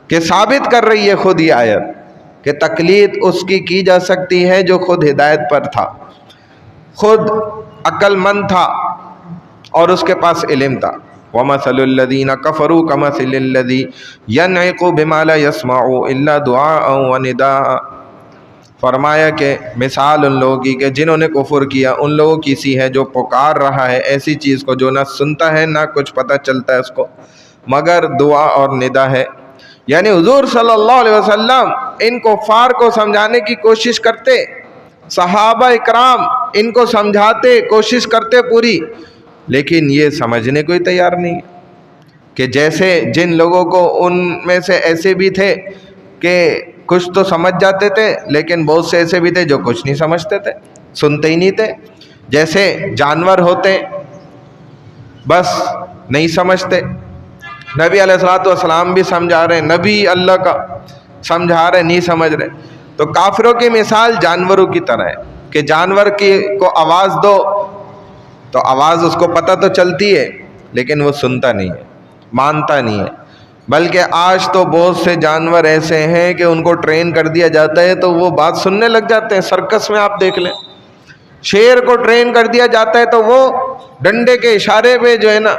کہ ثابت کر رہی ہے خود یہ آیت کہ تقلید اس کی جا سکتی ہے جو خود ہدایت پر تھا، خود عقل مند تھا اور اس کے پاس علم تھا۔ وَمَثَلُ الَّذِينَ كَفَرُوا كَمَثِلِ الَّذِي يَنْعِقُ بِمَا لَا يَسْمَعُ إِلَّا دُعَاءً وَنِدَاءً، فرمایا کہ مثال ان لوگوں کی کہ جنہوں نے کفر کیا ان لوگوں کی سی ہے جو پکار رہا ہے ایسی چیز کو جو نہ سنتا ہے نہ کچھ پتہ چلتا ہے اس کو مگر دعا اور ندا ہے۔ یعنی حضور صلی اللہ علیہ وسلم ان کفار کو سمجھانے کی کوشش کرتے، صحابہ اکرام ان کو سمجھاتے، کوشش کرتے پوری، لیکن یہ سمجھنے کو ہی تیار نہیں کہ جیسے جن لوگوں کو ان میں سے ایسے بھی تھے کہ کچھ تو سمجھ جاتے تھے، لیکن بہت سے ایسے بھی تھے جو کچھ نہیں سمجھتے تھے، سنتے ہی نہیں تھے، جیسے جانور ہوتے بس نہیں سمجھتے۔ نبی علیہ الصلوۃ والسلام بھی سمجھا رہے ہیں، نبی اللہ کا سمجھا رہے نہیں سمجھ رہے۔ تو کافروں کی مثال جانوروں کی طرح ہے کہ جانور کو آواز دو تو آواز اس کو پتہ تو چلتی ہے لیکن وہ سنتا نہیں ہے، مانتا نہیں ہے۔ بلکہ آج تو بہت سے جانور ایسے ہیں کہ ان کو ٹرین کر دیا جاتا ہے تو وہ بات سننے لگ جاتے ہیں۔ سرکس میں آپ دیکھ لیں، شیر کو ٹرین کر دیا جاتا ہے تو وہ ڈنڈے کے اشارے پہ جو ہے نا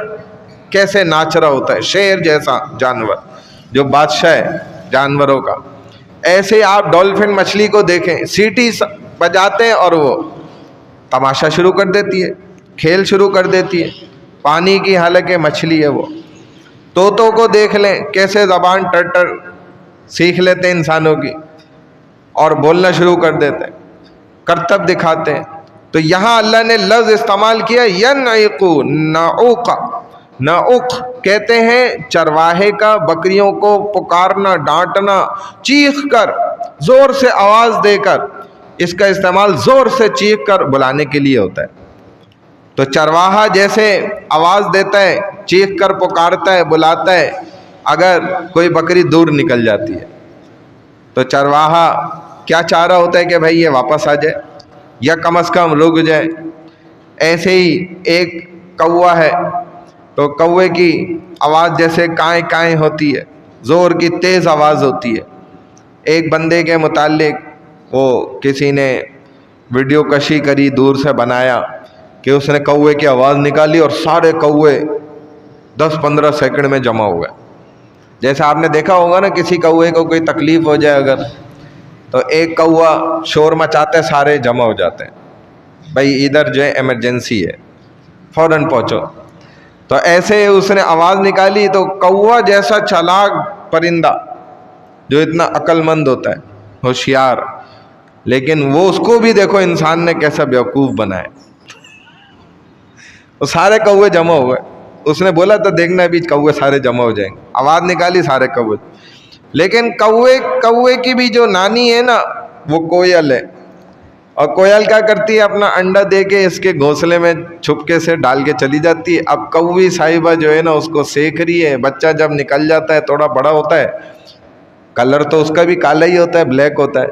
کیسے ناچ رہا ہوتا ہے، شیر جیسا جانور جو بادشاہ ہے جانوروں کا۔ ایسے آپ ڈولفن مچھلی کو دیکھیں، سیٹی بجاتے ہیں اور وہ تماشا شروع کر دیتی ہے، کھیل شروع کر دیتی ہے، پانی کی حالانکہ مچھلی ہے وہ۔ طوطوں کو دیکھ لیں کیسے زبان ٹر سیکھ لیتے ہیں انسانوں کی اور بولنا شروع کر دیتے ہیں، کرتب دکھاتے ہیں۔ تو یہاں اللہ نے لفظ استعمال کیا ینعقو، نعوق، نعوق کہتے ہیں چرواہے کا بکریوں کو پکارنا، ڈانٹنا، چیخ کر، زور سے آواز دے کر، اس کا استعمال زور سے چیخ کر بلانے کے لیے ہوتا ہے۔ تو چرواہا جیسے آواز دیتا ہے، چیخ کر پکارتا ہے، بلاتا ہے، اگر کوئی بکری دور نکل جاتی ہے تو چرواہا کیا چاہ رہا ہوتا ہے کہ بھائی یہ واپس آ جائے یا کم از کم رک جائے۔ ایسے ہی ایک کوا ہے تو کوے کی آواز جیسے کائیں کائیں ہوتی ہے، زور کی تیز آواز ہوتی ہے۔ ایک بندے کے متعلق وہ کسی نے ویڈیو کشی کری، دور سے بنایا کہ اس نے کوے کی آواز نکالی اور سارے کوے 10-15 سیکنڈ میں جمع ہو گئے۔ جیسے آپ نے دیکھا ہوگا نا کسی کوے کو کوئی تکلیف ہو جائے اگر تو ایک کوا شور مچاتے سارے جمع ہو جاتے ہیں، بھائی ادھر جو ہے ایمرجنسی ہے فوراً پہنچو۔ تو ایسے اس نے آواز نکالی تو کوا جیسا چالاک پرندہ جو اتنا عقل مند ہوتا ہے، ہوشیار، لیکن وہ اس کو بھی دیکھو انسان نے کیسا بیوقوف بنایا۔ وہ سارے کوے جمع ہوئے، اس نے بولا تو دیکھنا ابھی کوے سارے جمع ہو جائیں گے، آواز نکالی سارے کوے، لیکن کوے کی بھی جو نانی ہے نا وہ کوئل ہے، اور کوئل کیا کرتی ہے اپنا انڈا دے کے اس کے گھونسلے میں چھپکے سے ڈال کے چلی جاتی ہے۔ اب کوئی صاحبہ جو ہے نا اس کو سیکھ رہی ہے، بچہ جب نکل جاتا ہے تھوڑا بڑا ہوتا ہے، کلر تو اس کا بھی کالا ہی ہوتا ہے، بلیک ہوتا ہے،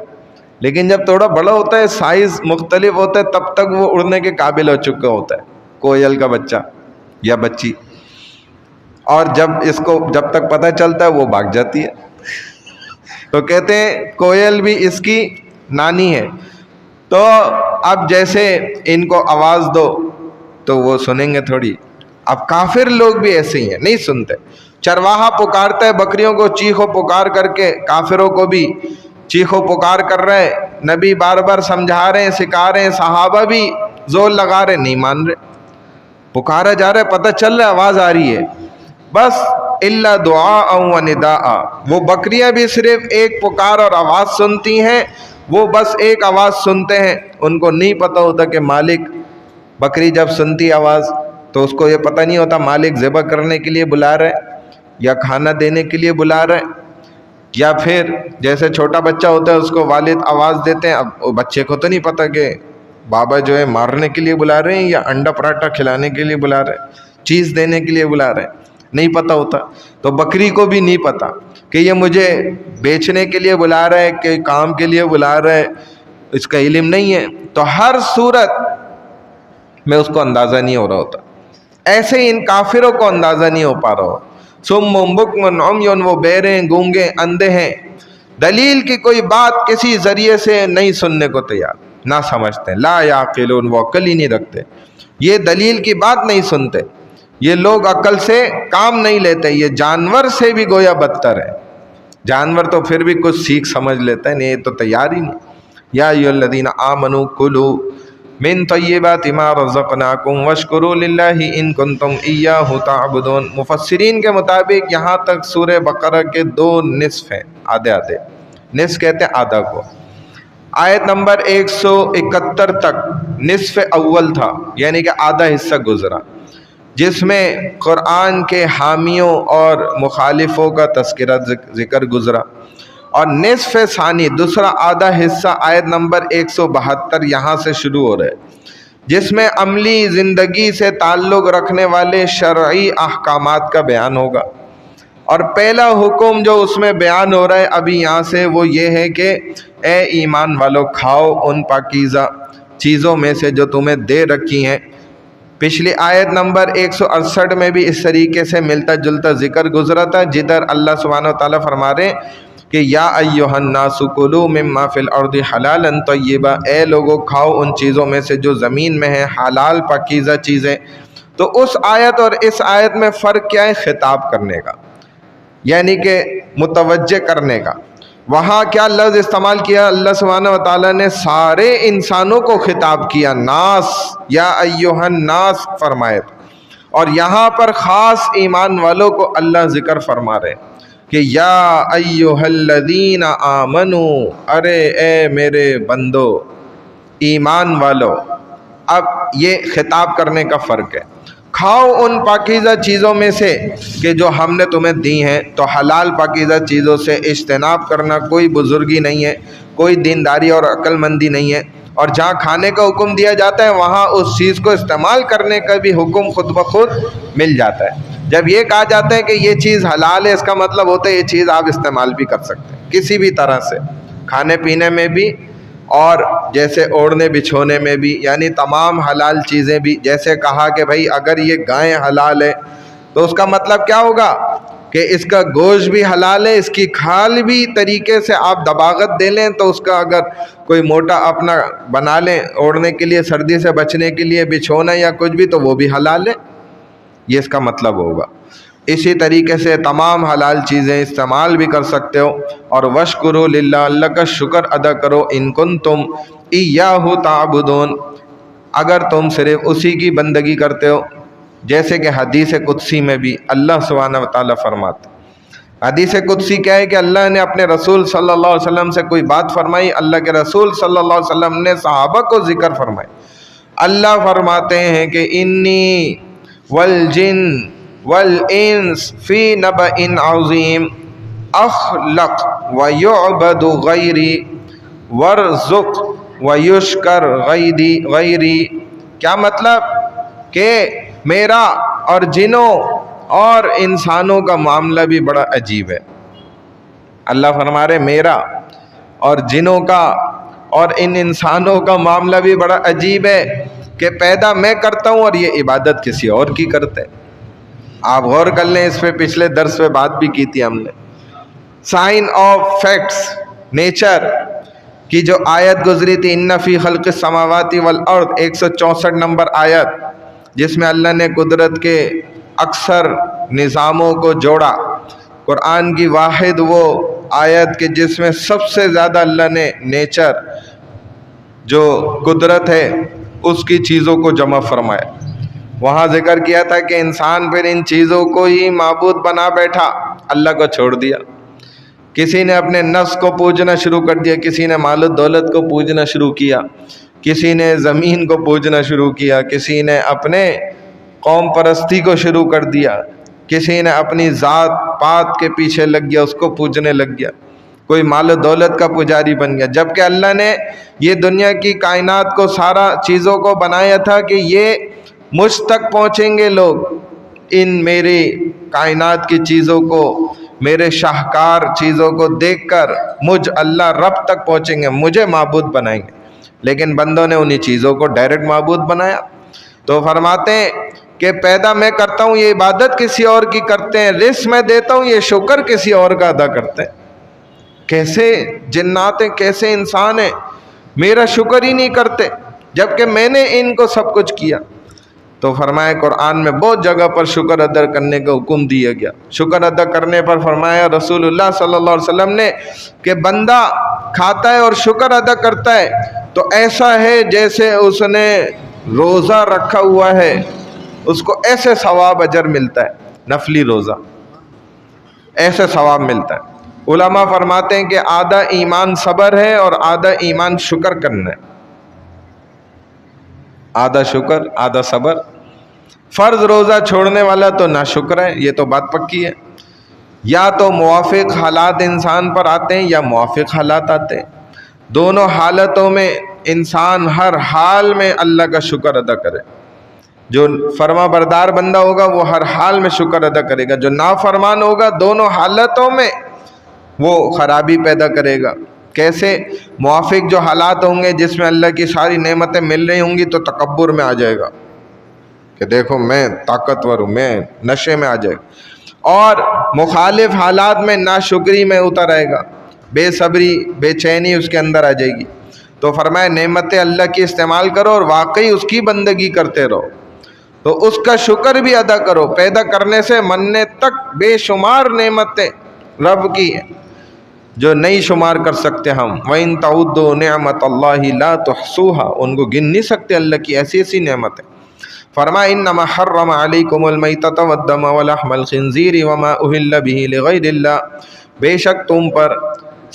لیکن جب تھوڑا بڑا ہوتا ہے سائز مختلف ہوتا ہے تب تک وہ اڑنے کے قابل ہو چکا ہوتا ہے کوئل کا بچہ یا بچی، اور جب تک پتہ چلتا ہے وہ بھاگ جاتی ہے۔ تو کہتے ہیں کوئل بھی اس کی نانی ہے۔ تو اب جیسے ان کو آواز دو تو وہ سنیں گے تھوڑی۔ اب کافر لوگ بھی ایسے ہی ہیں، نہیں سنتے۔ چرواہا پکارتا ہے بکریوں کو چیخو پکار کر کے، کافروں کو بھی چیخو پکار کر رہے، نبی بار بار سمجھا رہے ہیں، سکھا رہے ہیں، صحابہ بھی زور لگا رہے، نہیں مان رہے، پکارا جا رہا ہے، پتہ چل رہا ہے آواز آ رہی ہے، بس الا دعاء و نداء۔ وہ بکریاں بھی صرف ایک پکار اور آواز سنتی ہیں، وہ بس ایک آواز سنتے ہیں، ان کو نہیں پتہ ہوتا کہ مالک، بکری جب سنتی آواز تو اس کو یہ پتہ نہیں ہوتا مالک ذبح کرنے کے لیے بلا رہے یا کھانا دینے کے لیے بلا رہے، یا پھر جیسے چھوٹا بچہ ہوتا ہے اس کو والد آواز دیتے ہیں، اب بچے کو تو نہیں پتہ کہ بابا جو ہے مارنے کے لیے بلا رہے ہیں یا انڈا پراٹھا کھلانے کے لیے بلا رہے ہیں، چیز دینے کے لیے بلا رہے ہیں، نہیں پتہ ہوتا۔ تو بکری کو بھی نہیں پتہ کہ یہ مجھے بیچنے کے لیے بلا رہا ہے کہ کام کے لیے بلا رہا ہے، اس کا علم نہیں ہے، تو ہر صورت میں اس کو اندازہ نہیں ہو رہا ہوتا۔ ایسے ہی ان کافروں کو اندازہ نہیں ہو پا رہا ہو۔ صم بکم عمی، وہ بہرے ہیں، گونگے، اندھے ہیں، دلیل کی کوئی بات کسی ذریعے سے نہیں سننے کو تیار، نہ سمجھتے، لا یعقلون، وہ عقل ہی نہیں رکھتے، یہ دلیل کی بات نہیں سنتے، یہ لوگ عقل سے کام نہیں لیتے، یہ جانور سے بھی گویا بدتر ہے۔ جانور تو پھر بھی کچھ سیکھ سمجھ لیتے ہیں، نہیں یہ تو تیار ہی نہیں۔ یا ایھا الذین آمنوا کلوا من طیبات ما رزقناکم واشکروا للہ ان کنتم ایاہ تعبدون۔ مفسرین کے مطابق یہاں تک سورہ بقرہ کے 2 نصف ہیں، آدھے آدھے، نصف کہتے ہیں آدھا کو۔ آیت نمبر 171 تک نصف اول تھا، یعنی کہ آدھا حصہ گزرا، جس میں قرآن کے حامیوں اور مخالفوں کا تذکرہ ذکر گزرا، اور نصف ثانی دوسرا آدھا حصہ آیت نمبر 172 یہاں سے شروع ہو رہا ہے، جس میں عملی زندگی سے تعلق رکھنے والے شرعی احکامات کا بیان ہوگا۔ اور پہلا حکم جو اس میں بیان ہو رہا ہے ابھی یہاں سے، وہ یہ ہے کہ اے ایمان والو، کھاؤ ان پاکیزہ چیزوں میں سے جو تمہیں دے رکھی ہیں۔ پچھلی آیت نمبر 168 میں بھی اس طریقے سے ملتا جلتا ذکر گزرا تھا، جدھر اللہ سبحانہ وتعالیٰ فرما رہے ہیں کہ یا ایھا الناس کلوا مما فی الارض حلالا طیبا، اے لوگو کھاؤ ان چیزوں میں سے جو زمین میں ہیں، حلال پاکیزہ چیزیں۔ تو اس آیت اور اس آیت میں فرق کیا ہے؟ خطاب کرنے کا، یعنی کہ متوجہ کرنے کا۔ وہاں کیا لفظ استعمال کیا اللہ سبحانہ وتعالیٰ نے؟ سارے انسانوں کو خطاب کیا، ناس، یا ایھا الناس فرمائے، اور یہاں پر خاص ایمان والوں کو اللہ ذکر فرما رہے کہ یا ایھا الذین آمنوا، ارے اے میرے بندو، ایمان والو۔ اب یہ خطاب کرنے کا فرق ہے۔ کھاؤ ان پاکیزہ چیزوں میں سے کہ جو ہم نے تمہیں دی ہیں، تو حلال پاکیزہ چیزوں سے اجتناب کرنا کوئی بزرگی نہیں ہے، کوئی دینداری اور عقل مندی نہیں ہے، اور جہاں کھانے کا حکم دیا جاتا ہے وہاں اس چیز کو استعمال کرنے کا بھی حکم خود بخود مل جاتا ہے۔ جب یہ کہا جاتا ہے کہ یہ چیز حلال ہے، اس کا مطلب ہوتا ہے یہ چیز آپ استعمال بھی کر سکتے ہیں کسی بھی طرح سے، کھانے پینے میں بھی اور جیسے اوڑھنے بچھونے میں بھی، یعنی تمام حلال چیزیں بھی۔ جیسے کہا کہ بھائی اگر یہ گائے حلال ہے تو اس کا مطلب کیا ہوگا کہ اس کا گوشت بھی حلال ہے، اس کی کھال بھی طریقے سے آپ دباغت دے لیں تو اس کا اگر کوئی موٹا اپنا بنا لیں اوڑھنے کے لیے، سردی سے بچنے کے لیے بچھونا یا کچھ بھی، تو وہ بھی حلال ہے، یہ اس کا مطلب ہوگا۔ اسی طریقے سے تمام حلال چیزیں استعمال بھی کر سکتے ہو۔ اور واشکروا للہ، اللہ کا شکر ادا کرو، ان کنتم ایاہ تعبدون، اگر تم صرف اسی کی بندگی کرتے ہو۔ جیسے کہ حدیث قدسی میں بھی اللہ سبحانہ وتعالیٰ فرماتے، حدیث قدسی کیا ہے کہ اللہ نے اپنے رسول صلی اللہ علیہ وسلم سے کوئی بات فرمائی، اللہ کے رسول صلی اللہ علیہ وسلم نے صحابہ کو ذکر فرمائی۔ اللہ فرماتے ہیں کہ انی والجن والانس فی نبأ عظیم اخلق ویعبد غیری وارزق ویشکر غیری۔ کیا مطلب؟ کہ میرا اور جنوں اور انسانوں کا معاملہ بھی بڑا عجیب ہے۔ اللہ فرما رہے میرا اور جنوں کا اور ان انسانوں کا معاملہ بھی بڑا عجیب ہے کہ پیدا میں کرتا ہوں اور یہ عبادت کسی اور کی کرتے ہیں۔ آپ غور کر لیں، اس پہ پچھلے درس پہ بات بھی کی تھی ہم نے۔ سائن آف فیکٹس، نیچر کی جو آیت گزری تھی، ان فی خلق السماوات والارض، 164 نمبر آیت، جس میں اللہ نے قدرت کے اکثر نظاموں کو جوڑا۔ قرآن کی واحد وہ آیت کہ جس میں سب سے زیادہ اللہ نے نیچر جو قدرت ہے اس کی چیزوں کو جمع فرمایا۔ وہاں ذکر کیا تھا کہ انسان پھر ان چیزوں کو ہی معبود بنا بیٹھا، اللہ کو چھوڑ دیا۔ کسی نے اپنے نفس کو پوجنا شروع کر دیا، کسی نے مال و دولت کو پوجنا شروع کیا، کسی نے زمین کو پوجنا شروع کیا، کسی نے اپنے قوم پرستی کو شروع کر دیا، کسی نے اپنی ذات پات کے پیچھے لگ گیا، اس کو پوجنے لگ گیا، کوئی مال و دولت کا پجاری بن گیا۔ جبکہ اللہ نے یہ دنیا کی کائنات کو، سارا چیزوں کو بنایا تھا کہ یہ مجھ تک پہنچیں گے لوگ، ان میری کائنات کی چیزوں کو، میرے شاہکار چیزوں کو دیکھ کر مجھ اللہ رب تک پہنچیں گے، مجھے معبود بنائیں گے۔ لیکن بندوں نے انہی چیزوں کو ڈائریکٹ معبود بنایا۔ تو فرماتے ہیں کہ پیدا میں کرتا ہوں، یہ عبادت کسی اور کی کرتے ہیں، رزق میں دیتا ہوں، یہ شکر کسی اور کا ادا کرتے ہیں۔ کیسے جنات ہیں، کیسے انسان ہیں، میرا شکر ہی نہیں کرتے جبکہ میں نے ان کو سب کچھ کیا۔ تو فرمایا قرآن میں بہت جگہ پر شکر ادا کرنے کا حکم دیا گیا۔ شکر ادا کرنے پر فرمایا رسول اللہ صلی اللہ علیہ وسلم نے کہ بندہ کھاتا ہے اور شکر ادا کرتا ہے تو ایسا ہے جیسے اس نے روزہ رکھا ہوا ہے، اس کو ایسے ثواب اجر ملتا ہے، نفلی روزہ ایسے ثواب ملتا ہے۔ علماء فرماتے ہیں کہ آدھا ایمان صبر ہے اور آدھا ایمان شکر کرنا ہے، آدھا شکر آدھا صبر۔ فرض روزہ چھوڑنے والا تو ناشکر ہے، یہ تو بات پکی ہے، یا تو موافق حالات انسان پر آتے ہیں یا موافق حالات آتے ہیں، دونوں حالتوں میں انسان ہر حال میں اللہ کا شکر ادا کرے۔ جو فرما بردار بندہ ہوگا وہ ہر حال میں شکر ادا کرے گا، جو نافرمان ہوگا دونوں حالتوں میں وہ خرابی پیدا کرے گا۔ کیسے؟ موافق جو حالات ہوں گے جس میں اللہ کی ساری نعمتیں مل رہی ہوں گی تو تکبر میں آ جائے گا کہ دیکھو میں طاقتور ہوں، میں نشے میں آ جائے گا، اور مخالف حالات میں ناشکری میں اتر آئے گا، بے صبری بے چینی اس کے اندر آ جائے گی۔ تو فرمایا نعمتیں اللہ کی استعمال کرو اور واقعی اس کی بندگی کرتے رہو، تو اس کا شکر بھی ادا کرو۔ پیدا کرنے سے مرنے تک بے شمار نعمتیں رب کی ہیں جو نہیں شمار کر سکتے ہم۔ وَإِن تَعُدُّوا نِعْمَةَ اللَّهِ لَا تُحْصُوهَا، ان کو گن نہیں سکتے اللہ کی ایسی ایسی نعمتیں۔ فرمایا انما حرم علیکم المیتۃ والدم ولحم الخنزیر وما اہل بہ لغیر اللہ، بے شک تم پر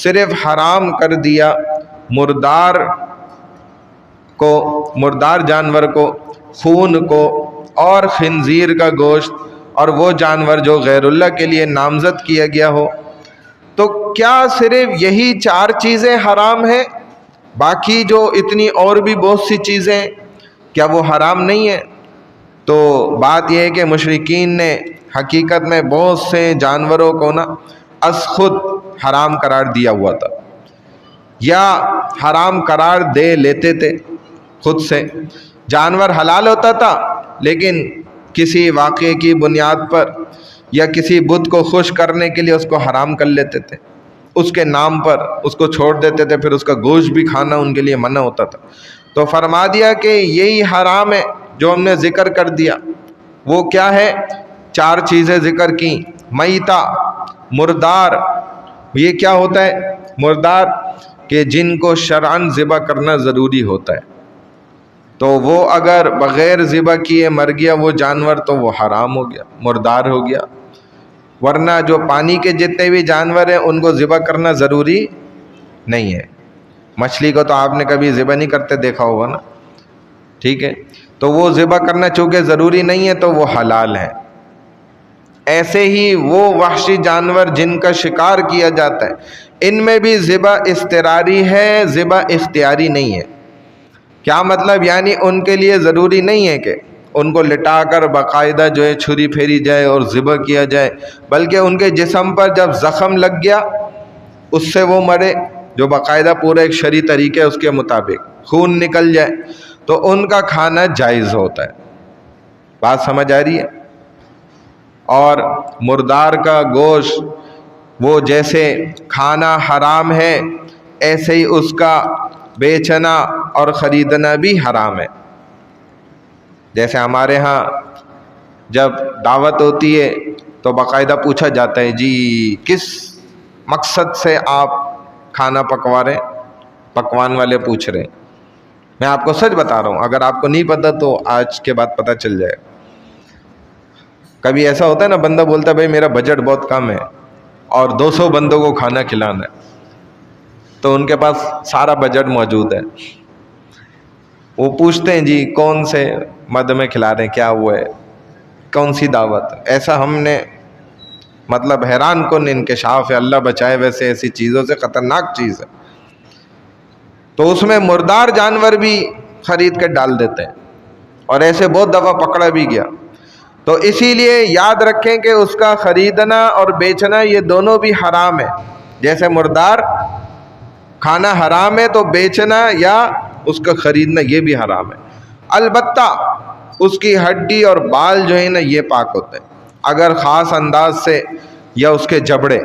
صرف حرام کر دیا مردار جانور کو، خون کو، اور خنزیر کا گوشت، اور وہ جانور جو غیر اللہ کے لیے نامزد کیا گیا ہو۔ تو کیا صرف یہی 4 چیزیں حرام ہیں؟ باقی جو اتنی اور بھی بہت سی چیزیں کیا وہ حرام نہیں ہیں؟ تو بات یہ ہے کہ مشرکین نے حقیقت میں بہت سے جانوروں کو از خود حرام قرار دیا ہوا تھا، یا حرام قرار دے لیتے تھے خود سے۔ جانور حلال ہوتا تھا لیکن کسی واقعے کی بنیاد پر یا کسی بت کو خوش کرنے کے لیے اس کو حرام کر لیتے تھے، اس کے نام پر اس کو چھوڑ دیتے تھے، پھر اس کا گوشت بھی کھانا ان کے لیے منع ہوتا تھا۔ تو فرما دیا کہ یہی حرام ہے جو ہم نے ذکر کر دیا۔ وہ کیا ہے؟ 4 چیزیں ذکر کی۔ میتا، مردار، یہ کیا ہوتا ہے مردار؟ کہ جن کو شرعاً ذبح کرنا ضروری ہوتا ہے، تو وہ اگر بغیر ذبح کیے مر گیا وہ جانور تو وہ حرام ہو گیا، مردار ہو گیا۔ ورنہ جو پانی کے جتنے بھی جانور ہیں ان کو ذبح کرنا ضروری نہیں ہے۔ مچھلی کو تو آپ نے کبھی ذبح نہیں کرتے دیکھا ہوگا نا، ٹھیک ہے، تو وہ ذبح کرنا چونکہ ضروری نہیں ہے تو وہ حلال ہے۔ ایسے ہی وہ وحشی جانور جن کا شکار کیا جاتا ہے ان میں بھی ذبح اضطراری ہے، ذبح اختیاری نہیں ہے۔ کیا مطلب؟ یعنی ان کے لیے ضروری نہیں ہے کہ ان کو لٹا کر باقاعدہ جو ہے چھری پھیری جائے اور ذبح کیا جائے، بلکہ ان کے جسم پر جب زخم لگ گیا اس سے وہ مرے، جو باقاعدہ پورا ایک شرعی طریقے اس کے مطابق خون نکل جائے تو ان کا کھانا جائز ہوتا ہے۔ بات سمجھ آ رہی ہے؟ اور مردار کا گوشت وہ جیسے کھانا حرام ہے ایسے ہی اس کا بیچنا اور خریدنا بھی حرام ہے۔ جیسے ہمارے ہاں جب دعوت ہوتی ہے تو باقاعدہ پوچھا جاتا ہے جی کس مقصد سے آپ کھانا پکوا رہے ہیں، پکوان والے پوچھ رہے ہیں۔ میں آپ کو سچ بتا رہا ہوں، اگر آپ کو نہیں پتہ تو آج کے بعد پتہ چل جائے۔ کبھی ایسا ہوتا ہے نا، بندہ بولتا ہے بھائی میرا بجٹ بہت کم ہے اور 200 بندوں کو کھانا کھلانا ہے، تو ان کے پاس سارا بجٹ موجود ہے۔ وہ پوچھتے ہیں جی کون سے مد میں کھلا رہے ہیں، کیا وہ ہے، کون سی دعوت؟ ایسا ہم نے مطلب حیران کن انکشاف ہے، اللہ بچائے، ویسے ایسی چیزوں سے خطرناک چیز ہے۔ تو اس میں مردار جانور بھی خرید کر ڈال دیتے ہیں، اور ایسے بہت دفعہ پکڑا بھی گیا۔ تو اسی لیے یاد رکھیں کہ اس کا خریدنا اور بیچنا یہ دونوں بھی حرام ہے۔ جیسے مردار کھانا حرام ہے تو بیچنا یا اس کا خریدنا یہ بھی حرام ہے۔ البتہ اس کی ہڈی اور بال جو ہے نا یہ پاک ہوتے ہیں، اگر خاص انداز سے، یا اس کے جبڑے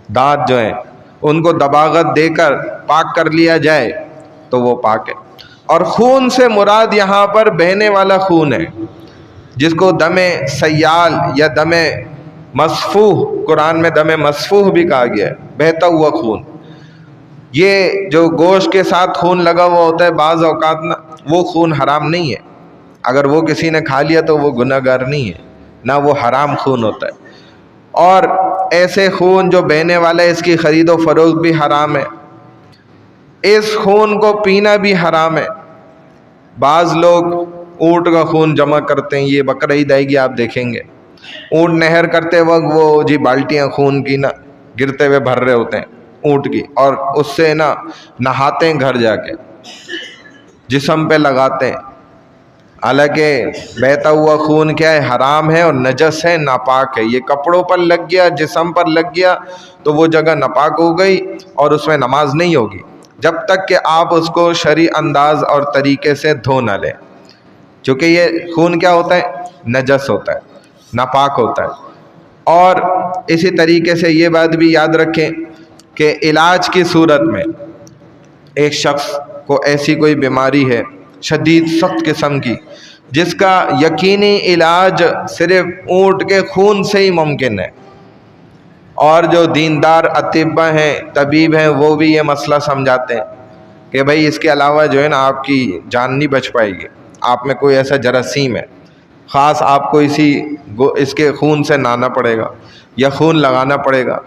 دانت جو ہیں ان کو دباغت دے کر پاک کر لیا جائے تو وہ پاک ہے۔ اور خون سے مراد یہاں پر بہنے والا خون ہے، جس کو دم سیال یا دم مسفوح، قرآن میں دم مسفوح بھی کہا گیا ہے، بہتا ہوا خون۔ یہ جو گوشت کے ساتھ خون لگا ہوا ہوتا ہے بعض اوقات نا، وہ خون حرام نہیں ہے، اگر وہ کسی نے کھا لیا تو وہ گناہ گار نہیں ہے، نہ وہ حرام خون ہوتا ہے۔ اور ایسے خون جو بہنے والا ہے، اس کی خرید و فروخت بھی حرام ہے، اس خون کو پینا بھی حرام ہے۔ بعض لوگ اونٹ کا خون جمع کرتے ہیں، یہ بقرعید آئے گی آپ دیکھیں گے، اونٹ نہر کرتے وقت وہ جی بالٹیاں خون کی نا گرتے ہوئے بھر رہے ہوتے ہیں اونٹ کی، اور اس سے نا نہاتے ہیں گھر جا کے، جسم پہ لگاتے ہیں۔ حالانکہ بہتا ہوا خون کیا ہے؟ حرام ہے اور نجس ہے، ناپاک ہے۔ یہ کپڑوں پر لگ گیا، جسم پر لگ گیا تو وہ جگہ ناپاک ہو گئی اور اس میں نماز نہیں ہوگی جب تک کہ آپ اس کو شرعی انداز اور طریقے سے دھو نہ لیں، چونکہ یہ خون کیا ہوتا ہے؟ نجس ہوتا ہے، ناپاک ہوتا ہے۔ اور اسی طریقے سے یہ بات بھی یاد رکھیں کہ علاج کی صورت میں ایک شخص کو ایسی کوئی بیماری ہے شدید سخت قسم کی، جس کا یقینی علاج صرف اونٹ کے خون سے ہی ممکن ہے، اور جو دیندار اطباء ہیں، طبیب ہیں، وہ بھی یہ مسئلہ سمجھاتے ہیں کہ بھائی اس کے علاوہ جو ہے نا آپ کی جان نہیں بچ پائے گی، آپ میں کوئی ایسا جراثیم ہے خاص، آپ کو اس کے خون سے نہانا پڑے گا یا خون لگانا پڑے گا،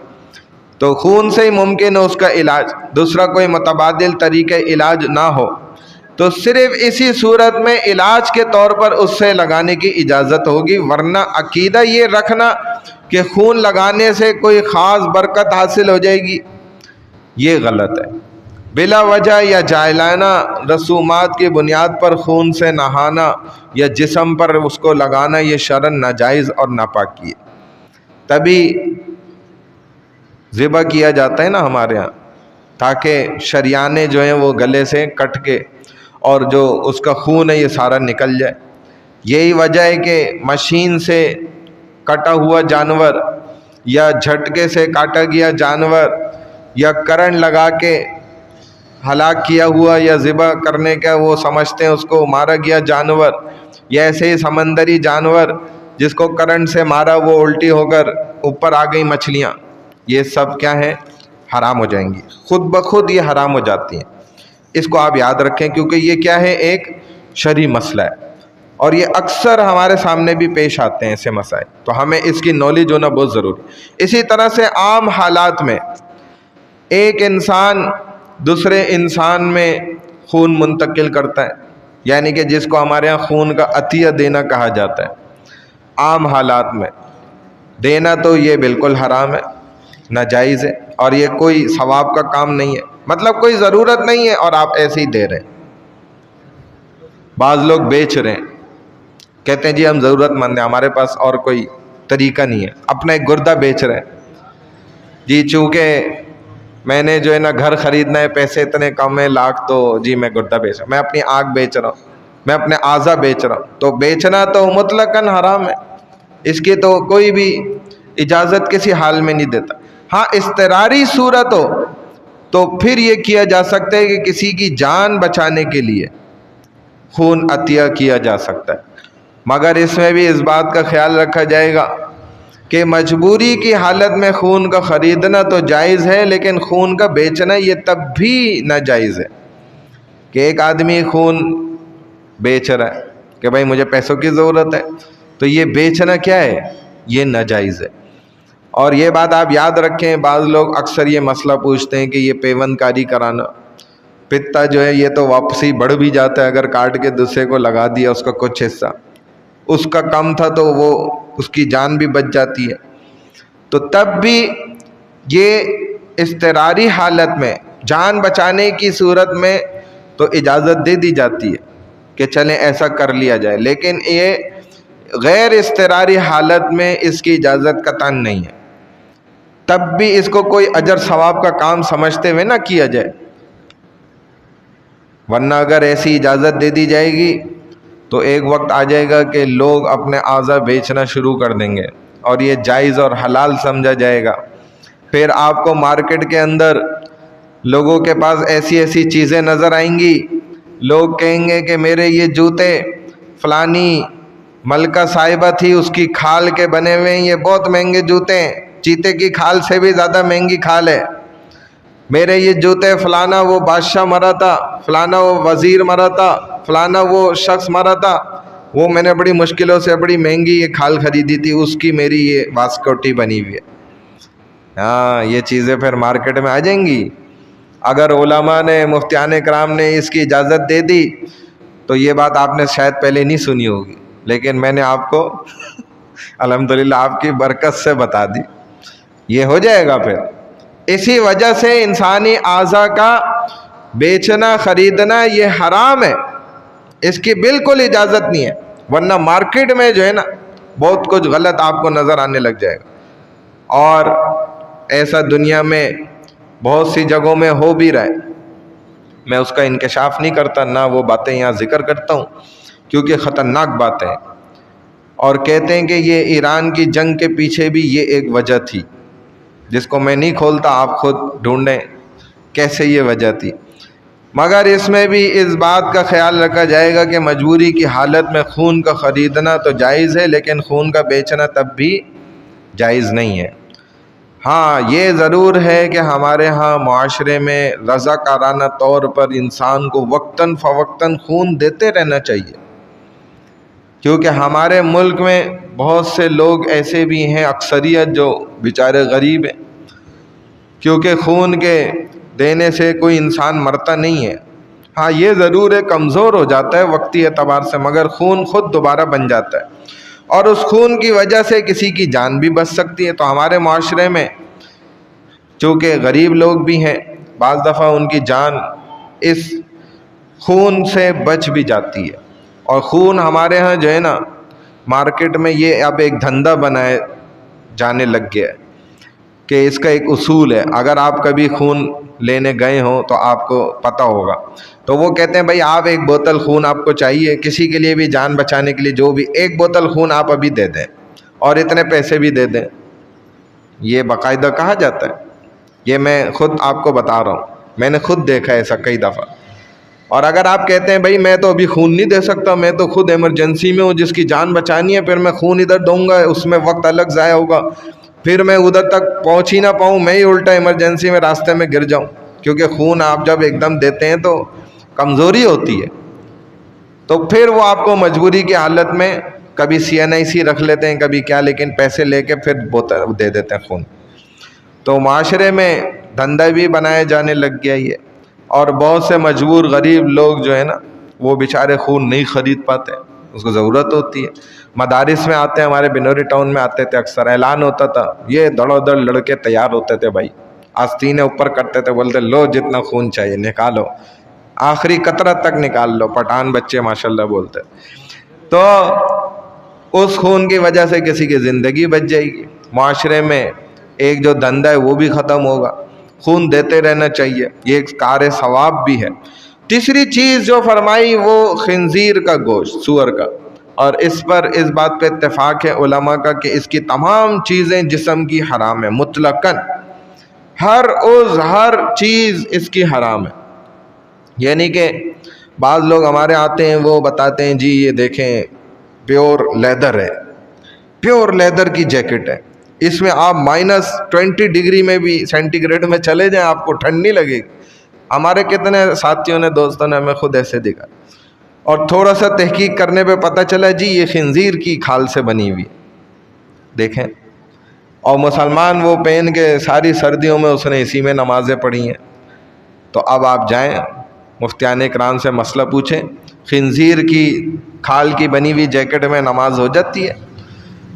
تو خون سے ہی ممکن ہے اس کا علاج، دوسرا کوئی متبادل طریقہ علاج نہ ہو تو صرف اسی صورت میں علاج کے طور پر اس سے لگانے کی اجازت ہوگی، ورنہ عقیدہ یہ رکھنا کہ خون لگانے سے کوئی خاص برکت حاصل ہو جائے گی، یہ غلط ہے۔ بلا وجہ یا جاہلانہ رسومات کی بنیاد پر خون سے نہانا یا جسم پر اس کو لگانا یہ شرعاً ناجائز اور ناپاکی ہے۔ تبھی ذبح کیا جاتا ہے نا ہمارے ہاں، تاکہ شریانے جو ہیں وہ گلے سے کٹ کے اور جو اس کا خون ہے یہ سارا نکل جائے۔ یہی وجہ ہے کہ مشین سے کٹا ہوا جانور یا جھٹکے سے کاٹا گیا جانور یا کرنٹ لگا کے ہلاک کیا ہوا یا ذبح کرنے کا وہ سمجھتے ہیں اس کو مارا گیا جانور، یا ایسے ہی سمندری جانور جس کو کرنٹ سے مارا وہ الٹی ہو کر اوپر آ گئی مچھلیاں، یہ سب کیا ہیں؟ حرام ہو جائیں گی، خود بخود یہ حرام ہو جاتی ہیں۔ اس کو آپ یاد رکھیں کیونکہ یہ کیا ہے؟ ایک شرعی مسئلہ ہے، اور یہ اکثر ہمارے سامنے بھی پیش آتے ہیں ایسے مسائل، تو ہمیں اس کی نالج ہونا بہت ضروری۔ اسی طرح سے عام حالات میں ایک انسان دوسرے انسان میں خون منتقل کرتا ہے، یعنی کہ جس کو ہمارے ہاں خون کا عطیہ دینا کہا جاتا ہے، عام حالات میں دینا تو یہ بالکل حرام ہے، ناجائز ہے، اور یہ کوئی ثواب کا کام نہیں ہے، مطلب کوئی ضرورت نہیں ہے اور آپ ایسے ہی دے رہے ہیں۔ بعض لوگ بیچ رہے ہیں، کہتے ہیں جی ہم ضرورت مند ہیں، ہمارے پاس اور کوئی طریقہ نہیں ہے، اپنا ایک گردہ بیچ رہے ہیں جی، چونکہ میں نے جو ہے نا گھر خریدنا ہے، پیسے اتنے کم ہیں لاکھ، تو جی میں گردہ بیچ رہا ہوں، میں اپنی آنکھ بیچ رہا ہوں، میں اپنے اعضا بیچ رہا ہوں، تو بیچنا تو مطلقاً حرام ہے، اس کی تو کوئی بھی اجازت کسی حال میں نہیں دیتا۔ ہاں اضطراری صورت ہو تو پھر یہ کیا جا سکتا ہے کہ کسی کی جان بچانے کے لیے خون عطیہ کیا جا سکتا ہے، مگر اس میں بھی اس بات کا خیال رکھا جائے گا کہ مجبوری کی حالت میں خون کا خریدنا تو جائز ہے، لیکن خون کا بیچنا یہ تب بھی ناجائز ہے کہ ایک آدمی خون بیچ رہا ہے کہ بھائی مجھے پیسوں کی ضرورت ہے، تو یہ بیچنا کیا ہے؟ یہ ناجائز ہے۔ اور یہ بات آپ یاد رکھیں، بعض لوگ اکثر یہ مسئلہ پوچھتے ہیں کہ یہ پیوند کاری کرانا، پتا جو ہے یہ تو واپسی بڑھ بھی جاتا ہے، اگر کاٹ کے دوسرے کو لگا دیا اس کا کچھ حصہ، اس کا کم تھا تو وہ اس کی جان بھی بچ جاتی ہے، تو تب بھی یہ اضطراری حالت میں جان بچانے کی صورت میں تو اجازت دے دی جاتی ہے کہ چلیں ایسا کر لیا جائے، لیکن یہ غیر اضطراری حالت میں اس کی اجازت قطعاً نہیں ہے، تب بھی اس کو کوئی اجر ثواب کا کام سمجھتے ہوئے نہ کیا جائے، ورنہ اگر ایسی اجازت دے دی جائے گی تو ایک وقت آ جائے گا کہ لوگ اپنے اعضا بیچنا شروع کر دیں گے اور یہ جائز اور حلال سمجھا جائے گا۔ پھر آپ کو مارکیٹ کے اندر لوگوں کے پاس ایسی ایسی چیزیں نظر آئیں گی، لوگ کہیں گے کہ میرے یہ جوتے فلانی ملکہ صاحبہ تھی اس کی کھال کے بنے ہوئے ہیں، یہ بہت مہنگے جوتے ہیں، چیتے کی کھال سے بھی زیادہ مہنگی کھال ہے، میرے یہ جوتے فلانا وہ بادشاہ مرا تھا، فلانا وہ وزیر مرا تھا، فلانا وہ شخص مرا تھا، وہ میں نے بڑی مشکلوں سے بڑی مہنگی یہ کھال خریدی تھی، اس کی میری یہ واسکوٹی بنی ہوئی ہے۔ ہاں، یہ چیزیں پھر مارکیٹ میں آ جائیں گی۔ اگر علماء نے، مفتیان کرام نے اس کی اجازت دے دی تو یہ بات آپ نے شاید پہلے نہیں سنی ہوگی، لیکن میں نے آپ کو الحمدللہ آپ کی برکت سے بتا دی، یہ ہو جائے گا پھر۔ اسی وجہ سے انسانی اعضاء کا بیچنا خریدنا یہ حرام ہے، اس کی بالکل اجازت نہیں ہے، ورنہ مارکیٹ میں جو ہے نا بہت کچھ غلط آپ کو نظر آنے لگ جائے گا، اور ایسا دنیا میں بہت سی جگہوں میں ہو بھی رہا ہے۔ میں اس کا انکشاف نہیں کرتا، نہ وہ باتیں یہاں ذکر کرتا ہوں کیونکہ خطرناک باتیں ہیں، اور کہتے ہیں کہ یہ ایران کی جنگ کے پیچھے بھی یہ ایک وجہ تھی، جس کو میں نہیں کھولتا، آپ خود ڈھونڈیں کیسے یہ وجہ تھی۔ مگر اس میں بھی اس بات کا خیال رکھا جائے گا کہ مجبوری کی حالت میں خون کا خریدنا تو جائز ہے، لیکن خون کا بیچنا تب بھی جائز نہیں ہے۔ ہاں، یہ ضرور ہے کہ ہمارے ہاں معاشرے میں رضاکارانہ طور پر انسان کو وقتاً فوقتاً خون دیتے رہنا چاہیے، کیونکہ ہمارے ملک میں بہت سے لوگ ایسے بھی ہیں، اکثریت جو بیچارے غریب ہیں، کیونکہ خون کے دینے سے کوئی انسان مرتا نہیں ہے۔ ہاں، یہ ضرور ہے کمزور ہو جاتا ہے وقتی اعتبار سے، مگر خون خود دوبارہ بن جاتا ہے، اور اس خون کی وجہ سے کسی کی جان بھی بچ سکتی ہے۔ تو ہمارے معاشرے میں چونکہ غریب لوگ بھی ہیں، بعض دفعہ ان کی جان اس خون سے بچ بھی جاتی ہے، اور خون ہمارے ہاں جو ہے نا مارکیٹ میں یہ اب ایک دھندا بنائے جانے لگ گیا ہے کہ اس کا ایک اصول ہے، اگر آپ کبھی خون لینے گئے ہوں تو آپ کو پتہ ہوگا، تو وہ کہتے ہیں بھائی آپ ایک بوتل خون آپ کو چاہیے، کسی کے لیے بھی جان بچانے کے لیے، جو بھی ایک بوتل خون آپ ابھی دے دیں اور اتنے پیسے بھی دے دیں، یہ باقاعدہ کہا جاتا ہے۔ یہ میں خود آپ کو بتا رہا ہوں، میں نے خود دیکھا ہے ایسا کئی دفعہ۔ اور اگر آپ کہتے ہیں بھائی میں تو ابھی خون نہیں دے سکتا، میں تو خود ایمرجنسی میں ہوں، جس کی جان بچانی ہے، پھر میں خون ادھر دوں گا، اس میں وقت الگ ضائع ہوگا، پھر میں ادھر تک پہنچ ہی نہ پاؤں، میں ہی الٹا ایمرجنسی میں راستے میں گر جاؤں، کیونکہ خون آپ جب ایک دم دیتے ہیں تو کمزوری ہوتی ہے، تو پھر وہ آپ کو مجبوری کی حالت میں کبھی CNIC رکھ لیتے ہیں، کبھی کیا، لیکن پیسے لے کے پھر بوتل دے دیتے ہیں خون۔ تو معاشرے میں دھندا بھی بنائے جانے لگ گیا یہ، اور بہت سے مجبور غریب لوگ جو ہے نا وہ بیچارے خون نہیں خرید پاتے، اس کو ضرورت ہوتی ہے۔ مدارس میں آتے ہیں، ہمارے بنوری ٹاؤن میں آتے تھے، اکثر اعلان ہوتا تھا، یہ دڑو دڑ لڑکے تیار ہوتے تھے بھائی، آستینے اوپر کرتے تھے، بولتے لو جتنا خون چاہیے نکالو، آخری قطرہ تک نکال لو، پٹھان بچے ماشاءاللہ بولتے، تو اس خون کی وجہ سے کسی کی زندگی بچ جائے گی۔ معاشرے میں ایک جو دھندا ہے وہ بھی ختم ہوگا، خون دیتے رہنا چاہیے، یہ ایک کار ثواب بھی ہے۔ تیسری چیز جو فرمائی وہ خنزیر کا گوشت، سور کا، اور اس پر اس بات پہ اتفاق ہے علماء کا کہ اس کی تمام چیزیں جسم کی حرام ہے، مطلقاً ہر عضو ہر چیز اس کی حرام ہے۔ یعنی کہ بعض لوگ ہمارے آتے ہیں، وہ بتاتے ہیں جی یہ دیکھیں پیور لیدر ہے، پیور لیدر کی جیکٹ ہے، اس میں آپ -20 ڈگری میں بھی سینٹی گریڈ میں چلے جائیں آپ کو ٹھنڈ نہیں لگے گی۔ ہمارے کتنے ساتھیوں نے، دوستوں نے ہمیں خود ایسے دکھا، اور تھوڑا سا تحقیق کرنے پہ پتہ چلا جی یہ خنزیر کی کھال سے بنی ہوئی، دیکھیں، اور مسلمان وہ پہن کے ساری سردیوں میں اس نے اسی میں نمازیں پڑھی ہیں۔ تو اب آپ جائیں مفتیان کرام سے مسئلہ پوچھیں، خنزیر کی کھال کی بنی ہوئی جیکٹ میں نماز ہو جاتی ہے؟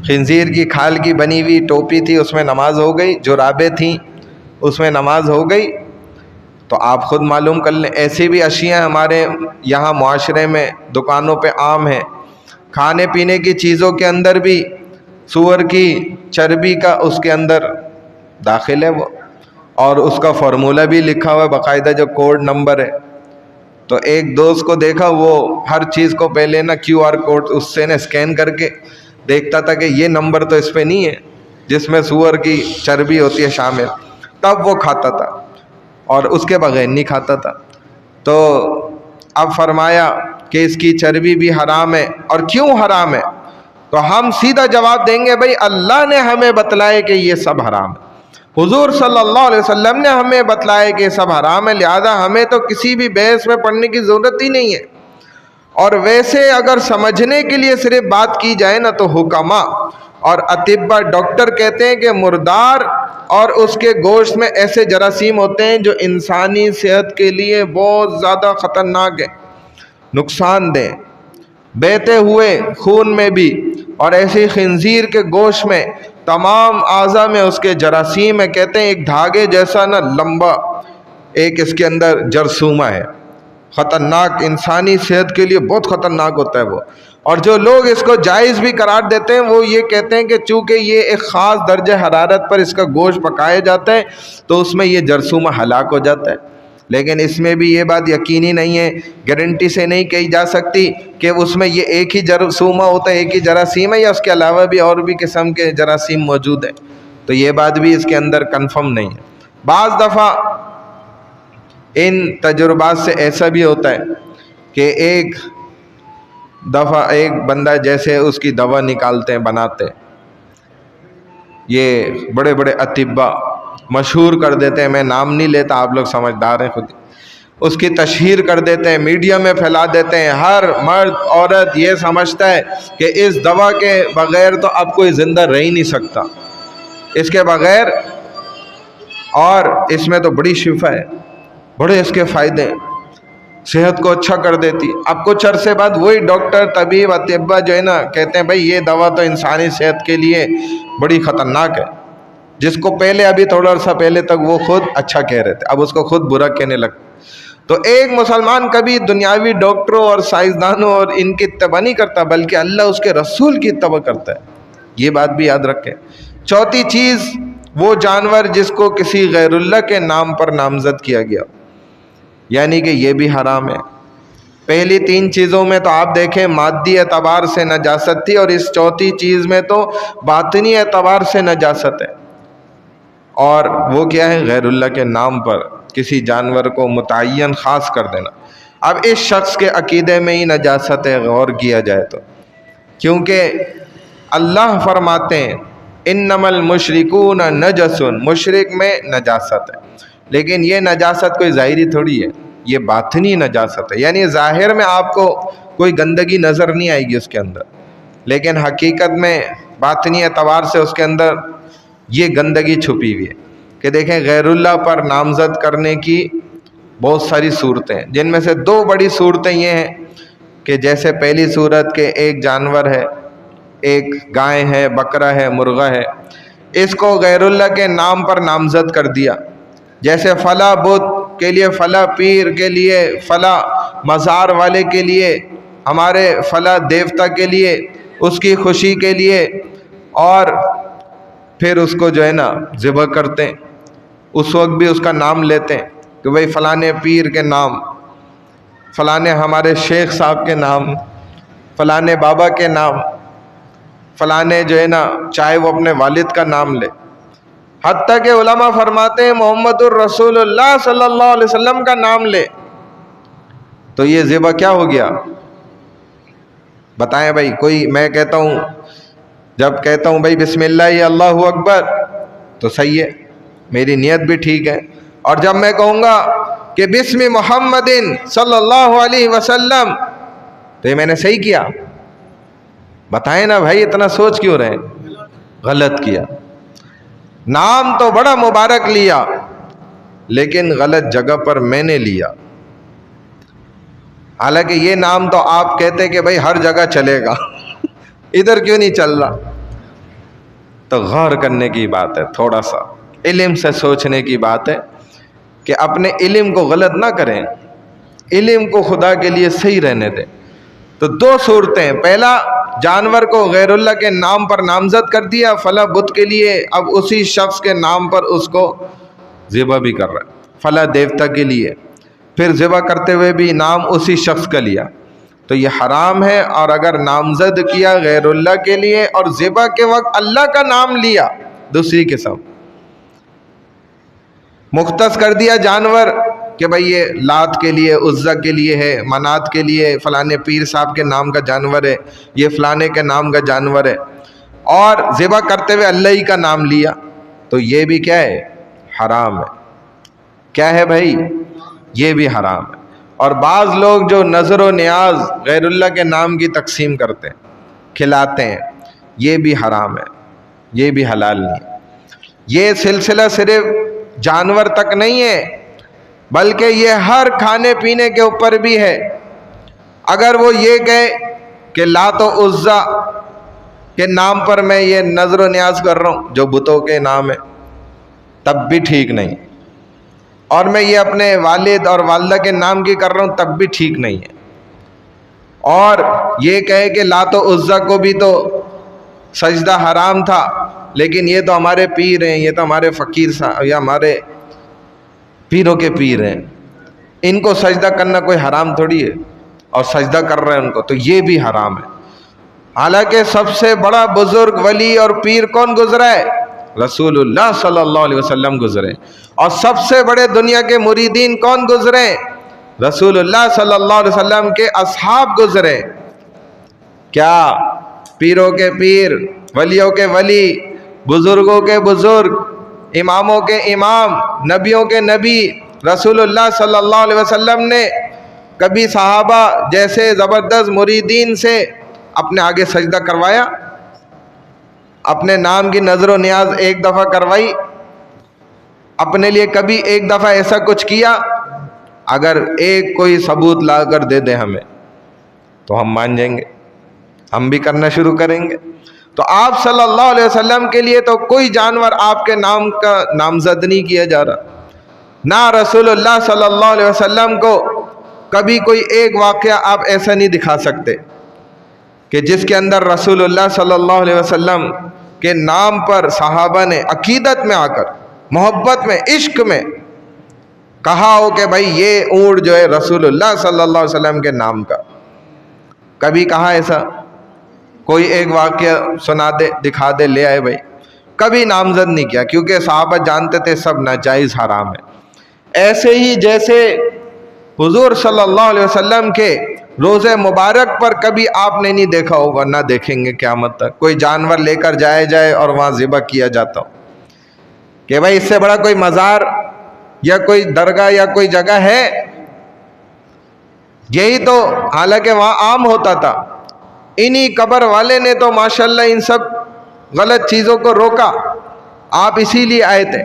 خنزیر کی کھال کی بنی ہوئی ٹوپی تھی، اس میں نماز ہو گئی؟ جرابیں تھیں، اس میں نماز ہو گئی؟ تو آپ خود معلوم کر لیں۔ ایسی بھی اشیاء ہمارے یہاں معاشرے میں دکانوں پہ عام ہیں، کھانے پینے کی چیزوں کے اندر بھی سور کی چربی کا اس کے اندر داخل ہے وہ، اور اس کا فارمولہ بھی لکھا ہوا ہے باقاعدہ، جو کوڈ نمبر ہے۔ تو ایک دوست کو دیکھا، وہ ہر چیز کو پہلے نا QR کوڈ اس سے نا اسکین کر کے دیکھتا تھا کہ یہ نمبر تو اس پہ نہیں ہے، جس میں سور کی چربی ہوتی ہے شامل، تب وہ کھاتا تھا اور اس کے بغیر نہیں کھاتا تھا۔ تو اب فرمایا کہ اس کی چربی بھی حرام ہے، اور کیوں حرام ہے؟ تو ہم سیدھا جواب دیں گے بھائی اللہ نے ہمیں بتلائے کہ یہ سب حرام ہے، حضور صلی اللہ علیہ وسلم نے ہمیں بتلائے کہ یہ سب حرام ہے، لہذا ہمیں تو کسی بھی بحث میں پڑھنے کی ضرورت ہی نہیں ہے۔ اور ویسے اگر سمجھنے کے لیے صرف بات کی جائے نا تو حکما اور اطباء ڈاکٹر کہتے ہیں کہ مردار اور اس کے گوشت میں ایسے جراثیم ہوتے ہیں جو انسانی صحت کے لیے بہت زیادہ خطرناک ہیں، نقصان دہ، بہتے ہوئے خون میں بھی، اور ایسے خنزیر کے گوشت میں تمام اعضاء میں اس کے جراثیم ہے۔ کہتے ہیں ایک دھاگے جیسا نا لمبا ایک اس کے اندر جرثومہ ہے، خطرناک، انسانی صحت کے لیے بہت خطرناک ہوتا ہے وہ۔ اور جو لوگ اس کو جائز بھی قرار دیتے ہیں وہ یہ کہتے ہیں کہ چونکہ یہ ایک خاص درجہ حرارت پر اس کا گوشت پکایا جاتا ہے تو اس میں یہ جرثومہ ہلاک ہو جاتا ہے، لیکن اس میں بھی یہ بات یقینی نہیں ہے، گارنٹی سے نہیں کہی جا سکتی کہ اس میں یہ ایک ہی جرثومہ ہوتا ہے، ایک ہی جراثیم ہے، یا اس کے علاوہ بھی اور بھی قسم کے جراثیم موجود ہیں، تو یہ بات بھی اس کے اندر کنفرم نہیں ہے۔ بعض دفعہ ان تجربات سے ایسا بھی ہوتا ہے کہ ایک دفعہ ایک بندہ جیسے اس کی دوا نکالتے ہیں، بناتے ہیں، یہ بڑے بڑے اطباء مشہور کر دیتے ہیں، میں نام نہیں لیتا، آپ لوگ سمجھدار ہیں خود، اس کی تشہیر کر دیتے ہیں، میڈیا میں پھیلا دیتے ہیں، ہر مرد عورت یہ سمجھتا ہے کہ اس دوا کے بغیر تو اب کوئی زندہ رہ ہی نہیں سکتا، اس کے بغیر، اور اس میں تو بڑی شفا ہے، بڑے اس کے فائدے ہیں، صحت کو اچھا کر دیتی۔ اب کچھ عرصے بعد وہی ڈاکٹر، طبیب، اطباء جو ہے نا کہتے ہیں بھائی یہ دوا تو انسانی صحت کے لیے بڑی خطرناک ہے، جس کو پہلے ابھی تھوڑا عرصہ پہلے تک وہ خود اچھا کہہ رہے تھے اب اس کو خود برا کہنے لگتے۔ تو ایک مسلمان کبھی دنیاوی ڈاکٹروں اور سائنسدانوں اور ان کی اتباع نہیں کرتا، بلکہ اللہ اس کے رسول کی اتباع کرتا ہے، یہ بات بھی یاد رکھیں۔ چوتھی چیز، وہ جانور جس کو کسی غیر اللہ کے نام پر نامزد کیا گیا، یعنی کہ یہ بھی حرام ہے۔ پہلی تین چیزوں میں تو آپ دیکھیں مادی اعتبار سے نجاست تھی، اور اس چوتھی چیز میں تو باطنی اعتبار سے نجاست ہے، اور وہ کیا ہے؟ غیر اللہ کے نام پر کسی جانور کو متعین خاص کر دینا۔ اب اس شخص کے عقیدے میں ہی نجاست ہے غور کیا جائے تو، کیونکہ اللہ فرماتے ہیں انما المشرکون نجس، مشرک میں نجاست ہے، لیکن یہ نجاست کوئی ظاہری تھوڑی ہے، یہ باطنی نجاست ہے، یعنی ظاہر میں آپ کو کوئی گندگی نظر نہیں آئے گی اس کے اندر، لیکن حقیقت میں باطنی اعتبار سے اس کے اندر یہ گندگی چھپی ہوئی ہے۔ کہ دیکھیں غیر اللہ پر نامزد کرنے کی بہت ساری صورتیں ہیں، جن میں سے دو بڑی صورتیں یہ ہیں کہ جیسے پہلی صورت کہ ایک جانور ہے، ایک گائے ہے، بکرا ہے، مرغا ہے، اس کو غیر اللہ کے نام پر نامزد کر دیا، جیسے فلاں بت کے لیے، فلاں پیر کے لیے، فلاں مزار والے کے لیے، ہمارے فلاں دیوتا کے لیے، اس کی خوشی کے لیے، اور پھر اس کو جو ہے نا ذبح کرتے ہیں، اس وقت بھی اس کا نام لیتے ہیں کہ بھئی فلانے پیر کے نام، فلانے ہمارے شیخ صاحب کے نام، فلانے بابا کے نام، فلانے جو ہے نا چاہے وہ اپنے والد کا نام لے، حتیٰ کہ علماء فرماتے ہیں محمد الرسول اللہ صلی اللہ علیہ وسلم کا نام لے، تو یہ ذبح کیا ہو گیا؟ بتائیں بھائی، کوئی میں کہتا ہوں، جب کہتا ہوں بھائی بسم اللہ اللہ اکبر تو صحیح ہے، میری نیت بھی ٹھیک ہے، اور جب میں کہوں گا کہ بسم محمد صلی اللہ علیہ وسلم تو یہ میں نے صحیح کیا؟ بتائیں نا بھائی، اتنا سوچ کیوں رہے؟ غلط کیا، نام تو بڑا مبارک لیا لیکن غلط جگہ پر میں نے لیا، حالانکہ یہ نام تو آپ کہتے کہ بھائی ہر جگہ چلے گا، ادھر کیوں نہیں چل رہا؟ تو غور کرنے کی بات ہے، تھوڑا سا علم سے سوچنے کی بات ہے کہ اپنے علم کو غلط نہ کریں، علم کو خدا کے لیے صحیح رہنے دیں۔ تو دو صورتیں، پہلا جانور کو غیر اللہ کے نام پر نامزد کر دیا فلاں بت کے لیے، اب اسی شخص کے نام پر اس کو ذبح بھی کر رہا ہے، فلاں دیوتا کے لیے، پھر ذبح کرتے ہوئے بھی نام اسی شخص کا لیا، تو یہ حرام ہے۔ اور اگر نامزد کیا غیر اللہ کے لیے اور ذبح کے وقت اللہ کا نام لیا دوسری قسم مختص کر دیا جانور کہ بھئی یہ لات کے لیے، عزا کے لیے ہے، منات کے لیے، فلانے پیر صاحب کے نام کا جانور ہے، یہ فلانے کے نام کا جانور ہے، اور ذبح کرتے ہوئے اللہ ہی کا نام لیا، تو یہ بھی کیا ہے؟ حرام ہے۔ کیا ہے بھائی؟ یہ بھی حرام ہے۔ اور بعض لوگ جو نظر و نیاز غیر اللہ کے نام کی تقسیم کرتے ہیں، کھلاتے ہیں، یہ بھی حرام ہے، یہ بھی حلال نہیں ہے۔ یہ سلسلہ صرف جانور تک نہیں ہے، بلکہ یہ ہر کھانے پینے کے اوپر بھی ہے۔ اگر وہ یہ کہے کہ لات و عزا کے نام پر میں یہ نظر و نیاز کر رہا ہوں جو بتوں کے نام ہے، تب بھی ٹھیک نہیں، اور میں یہ اپنے والد اور والدہ کے نام کی کر رہا ہوں تب بھی ٹھیک نہیں ہے، اور یہ کہے کہ لات و عزا کو بھی تو سجدہ حرام تھا، لیکن یہ تو ہمارے پیر ہیں، یہ تو ہمارے فقیر صاحب یا ہمارے پیروں کے پیر ہیں، ان کو سجدہ کرنا کوئی حرام تھوڑی ہے، اور سجدہ کر رہے ہیں ان کو، تو یہ بھی حرام ہے۔ حالانکہ سب سے بڑا بزرگ ولی اور پیر کون گزرا ہے؟ رسول اللہ صلی اللہ علیہ وسلم گزرے۔ اور سب سے بڑے دنیا کے مریدین کون گزرے؟ رسول اللہ صلی اللہ علیہ وسلم کے اصحاب گزرے۔ کیا پیروں کے پیر، ولیوں کے ولی، بزرگوں کے بزرگ، اماموں کے امام، نبیوں کے نبی رسول اللہ صلی اللہ علیہ وسلم نے کبھی صحابہ جیسے زبردست مریدین سے اپنے آگے سجدہ کروایا؟ اپنے نام کی نظر و نیاز ایک دفعہ کروائی؟ اپنے لیے کبھی ایک دفعہ ایسا کچھ کیا؟ اگر ایک کوئی ثبوت لا کر دے دے ہمیں تو ہم مان جائیں گے، ہم بھی کرنا شروع کریں گے۔ تو آپ صلی اللہ علیہ وسلم کے لیے تو کوئی جانور آپ کے نام کا نامزد نہیں کیا جا رہا، نہ رسول اللہ صلی اللہ علیہ وسلم کو کبھی کوئی ایک واقعہ آپ ایسا نہیں دکھا سکتے کہ جس کے اندر رسول اللہ صلی اللہ علیہ وسلم کے نام پر صحابہ نے عقیدت میں آ کر، محبت میں، عشق میں کہا ہو کہ بھائی یہ اونٹ جو ہے رسول اللہ صلی اللہ علیہ وسلم کے نام کا۔ کبھی کہا ایسا؟ کوئی ایک واقعہ سنا دے، دکھا دے، لے آئے بھائی۔ کبھی نامزد نہیں کیا، کیونکہ صحابہ جانتے تھے سب ناجائز حرام ہے۔ ایسے ہی جیسے حضور صلی اللہ علیہ وسلم کے روزے مبارک پر کبھی آپ نے نہیں دیکھا ہوگا، نہ دیکھیں گے قیامت تک، کوئی جانور لے کر جائے اور وہاں ذبح کیا جاتا ہو کہ بھائی اس سے بڑا کوئی مزار یا کوئی درگاہ یا کوئی جگہ ہے؟ یہی تو حالانکہ وہاں عام ہوتا تھا۔ انہی قبر والے نے تو ماشاءاللہ ان سب غلط چیزوں کو روکا، آپ اسی لیے آئے تھے۔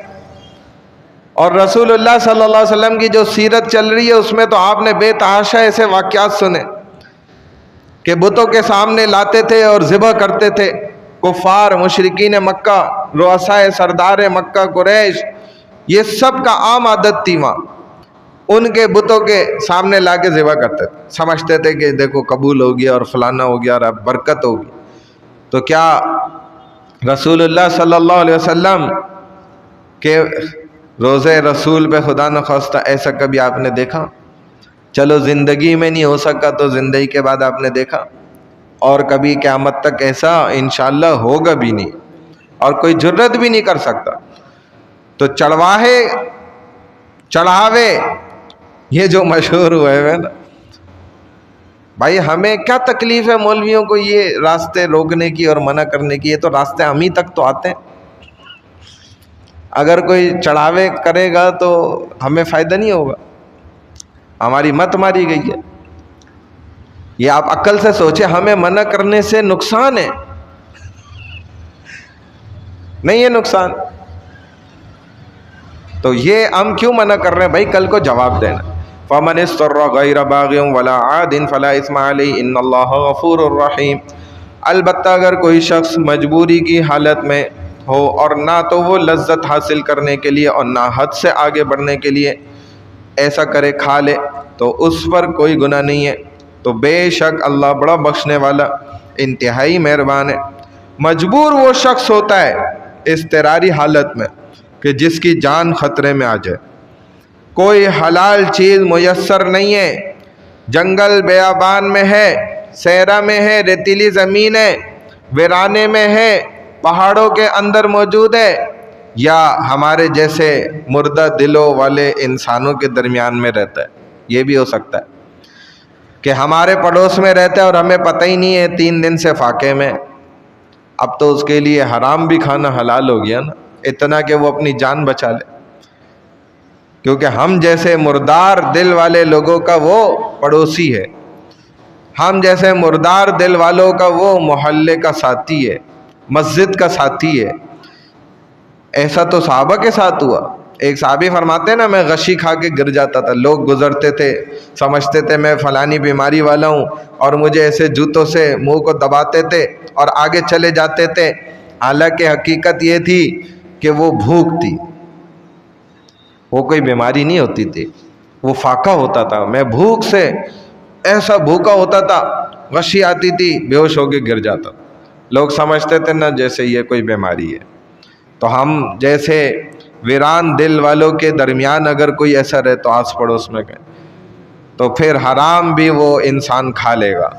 اور رسول اللہ صلی اللہ علیہ وسلم کی جو سیرت چل رہی ہے اس میں تو آپ نے بے تحاشا ایسے واقعات سنے کہ بتوں کے سامنے لاتے تھے اور ذبح کرتے تھے۔ کفار، مشرکین مکہ، رؤساء سردار مکہ قریش، یہ سب کا عام عادت تھی وہاں، ان کے بتوں کے سامنے لا کے ذبح کرتے تھے، سمجھتے تھے کہ دیکھو قبول ہو گیا اور فلانا ہو گیا اور اب برکت ہوگی۔ تو کیا رسول اللہ صلی اللہ علیہ وسلم کے روزے رسول پہ خدا نخواستہ ایسا کبھی آپ نے دیکھا؟ چلو زندگی میں نہیں ہو سکا تو زندگی کے بعد آپ نے دیکھا، اور کبھی قیامت تک ایسا انشاءاللہ ہوگا بھی نہیں، اور کوئی جرت بھی نہیں کر سکتا۔ تو چڑھاوے یہ جو مشہور ہوئے ہیں نا بھائی، ہمیں کیا تکلیف ہے مولویوں کو یہ راستے روکنے کی اور منع کرنے کی؟ یہ تو راستے ہم ہی تک تو آتے ہیں۔ اگر کوئی چڑھاوے کرے گا تو ہمیں فائدہ نہیں ہوگا، ہماری مت ماری گئی ہے۔ یہ آپ عقل سے سوچیں، ہمیں منع کرنے سے نقصان ہے؟ نہیں ہے نقصان، تو یہ ہم کیوں منع کر رہے ہیں بھائی؟ کل کو جواب دینا۔ فَمَنِ اسْتُرَّ غَيْرَ بَاغٍ وَلَا عَادٍ فَلَا إِثْمَ عَلَيْهِ إِنَّ اللَّهَ غَفُورٌ رَحِيمٌ۔ البتہ اگر کوئی شخص مجبوری کی حالت میں ہو اور نہ تو وہ لذت حاصل کرنے کے لیے اور نہ حد سے آگے بڑھنے کے لیے ایسا کرے، کھا لے، تو اس پر کوئی گناہ نہیں ہے، تو بے شک اللہ بڑا بخشنے والا انتہائی مہربان ہے۔ مجبور وہ شخص ہوتا ہے اضطراری حالت میں کہ جس کی جان خطرے میں آ جائے، کوئی حلال چیز میسر نہیں ہے، جنگل بیابان میں ہے، صحرا میں ہے، ریتیلی زمین ہے، ویرانے میں ہے، پہاڑوں کے اندر موجود ہے یا ہمارے جیسے مردہ دلوں والے انسانوں کے درمیان میں رہتا ہے؟ یہ بھی ہو سکتا ہے کہ ہمارے پڑوس میں رہتا ہے اور ہمیں پتہ ہی نہیں ہے 3 دن سے فاقے میں. اب تو اس کے لیے حرام بھی کھانا حلال ہو گیا نا، اتنا کہ وہ اپنی جان بچا لے، کیونکہ ہم جیسے مردار دل والے لوگوں کا وہ پڑوسی ہے، ہم جیسے مردار دل والوں کا وہ محلے کا ساتھی ہے، مسجد کا ساتھی ہے. ایسا تو صحابہ کے ساتھ ہوا. ایک صحابی فرماتے ہیں نا، میں غشی کھا کے گر جاتا تھا، لوگ گزرتے تھے سمجھتے تھے میں فلانی بیماری والا ہوں اور مجھے ایسے جوتوں سے منہ کو دباتے تھے اور آگے چلے جاتے تھے، حالانکہ حقیقت یہ تھی کہ وہ بھوک تھی، وہ کوئی بیماری نہیں ہوتی تھی، وہ فاقہ ہوتا تھا. میں بھوک سے ایسا بھوکا ہوتا تھا، غشی آتی تھی، بے ہوش ہو کے گر جاتا. لوگ سمجھتے تھے نا جیسے یہ کوئی بیماری ہے. تو ہم جیسے ویران دل والوں کے درمیان اگر کوئی ایسا رہے تو آس پڑوس میں کہیں تو پھر حرام بھی وہ انسان کھا لے گا.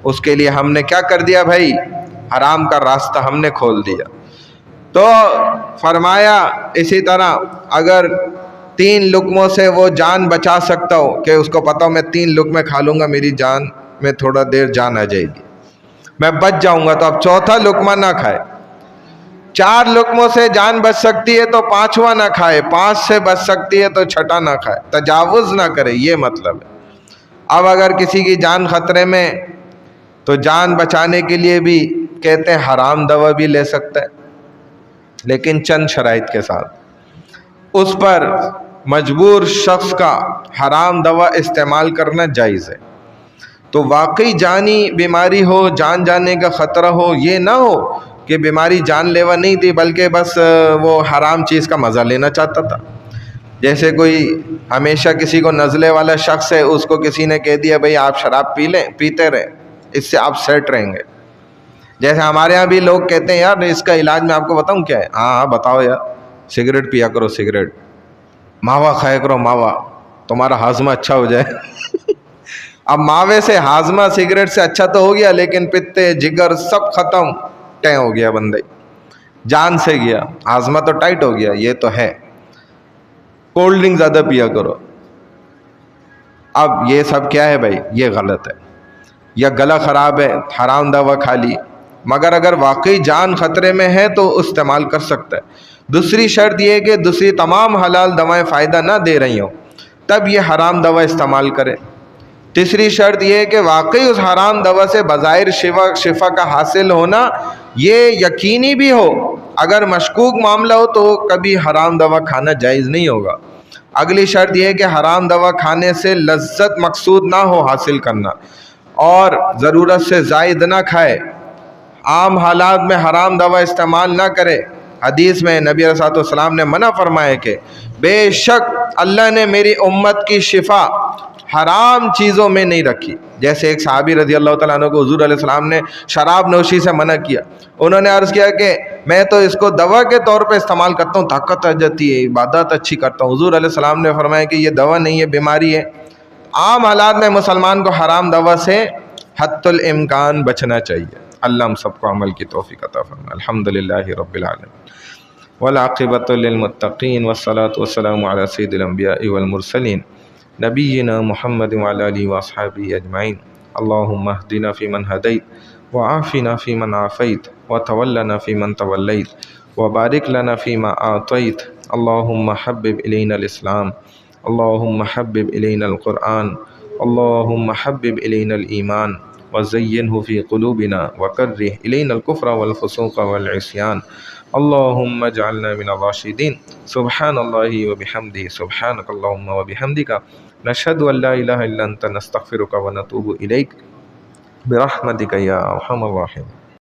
اس کے لیے ہم نے کیا کر دیا بھائی؟ حرام کا راستہ ہم نے کھول دیا. تو فرمایا اسی طرح اگر 3 لقموں سے وہ جان بچا سکتا ہو کہ اس کو پتا ہو میں 3 لقمے کھا لوں گا میری جان میں تھوڑا دیر جان آ جائے گی، میں بچ جاؤں گا، تو اب 4تھا لقمہ نہ کھائے. 4 لقموں سے جان بچ سکتی ہے تو 5واں نہ کھائے، 5 سے بچ سکتی ہے تو 6واں نہ کھائے، تجاوز نہ کرے، یہ مطلب ہے. اب اگر کسی کی جان خطرے میں تو جان بچانے کے لیے بھی کہتے ہیں حرام دوا بھی لے سکتا ہے، لیکن چند شرائط کے ساتھ. اس پر مجبور شخص کا حرام دوا استعمال کرنا جائز ہے. تو واقعی جانی بیماری ہو، جان جانے کا خطرہ ہو، یہ نہ ہو کہ بیماری جان لیوا نہیں تھی بلکہ بس وہ حرام چیز کا مزہ لینا چاہتا تھا. جیسے کوئی ہمیشہ کسی کو نزلے والا شخص ہے، اس کو کسی نے کہہ دیا بھئی آپ شراب پیتے رہے، اس سے آپ سیٹ رہیں گے. جیسے ہمارے ہاں بھی لوگ کہتے ہیں یار اس کا علاج میں آپ کو بتاؤں کیا ہے؟ ہاں بتاؤ یار. سگریٹ پیا کرو، سگریٹ، ماوا کھایا کرو، ماوا، تمہارا ہاضمہ اچھا ہو جائے. اب ماوے سے ہاضمہ سگریٹ سے اچھا تو ہو گیا، لیکن پتے جگر سب ختم، ٹیں ہو گیا بندے، جان سے گیا، ہاضمہ تو ٹائٹ ہو گیا. یہ تو ہے. کولڈ ڈرنک زیادہ پیا کرو. اب یہ سب کیا ہے بھائی؟ یہ غلط ہے. یا گلا خراب ہے، حرام دوا کھا لی، مگر اگر واقعی جان خطرے میں ہے تو استعمال کر سکتا ہے. دوسری شرط یہ ہے کہ دوسری تمام حلال دوائیں فائدہ نہ دے رہی ہوں، تب یہ حرام دوا استعمال کرے. تیسری شرط یہ ہے کہ واقعی اس حرام دوا سے بظاہر شفا کا حاصل ہونا یہ یقینی بھی ہو. اگر مشکوک معاملہ ہو تو کبھی حرام دوا کھانا جائز نہیں ہوگا. اگلی شرط یہ ہے کہ حرام دوا کھانے سے لذت مقصود نہ ہو حاصل کرنا، اور ضرورت سے زائد نہ کھائے. عام حالات میں حرام دوا استعمال نہ کرے. حدیث میں نبی علیہ السلام نے منع فرمایا کہ بے شک اللہ نے میری امت کی شفا حرام چیزوں میں نہیں رکھی. جیسے ایک صحابی رضی اللہ تعالیٰ عنہ کو حضور علیہ السلام نے شراب نوشی سے منع کیا. انہوں نے عرض کیا کہ میں تو اس کو دوا کے طور پہ استعمال کرتا ہوں، طاقت آ جاتی ہے، عبادت اچھی کرتا ہوں. حضور علیہ السلام نے فرمایا کہ یہ دوا نہیں ہے، بیماری ہے. عام حالات میں مسلمان کو حرام دوا سے حتی الامکان بچنا چاہیے. اللہ ہم سب کو عمل کی توفیق عطا فرمائے. الحمدللہ رب العالمین والعاقبۃ للمتقین والصلاۃ والسلام علی سید الانبیاء والمرسلین نبینا محمد وعلی آلہ واصحابہ اجمعین. اللہم اہدنا فیمن ہدیت وعافنا فیمن عافیت وتولنا فیمن تولیت وبارک لنا فیما اعطیت. اللہم حبب الینا الاسلام، اللہم حبب الینا القرآن، اللہم حبب الینا الایمان وزینہ فی قلوبنا وکرہ الینا الکفر والفسوق والعصیان. اللہم اجعلنا من الراشدین. سبحان اللہ وبحمدہ، سبحانک اللہم وبحمدک، نشہد ان لا الہ الا انت، نستغفرک ونتوب الیک برحمتک یا ارحم الراحمین.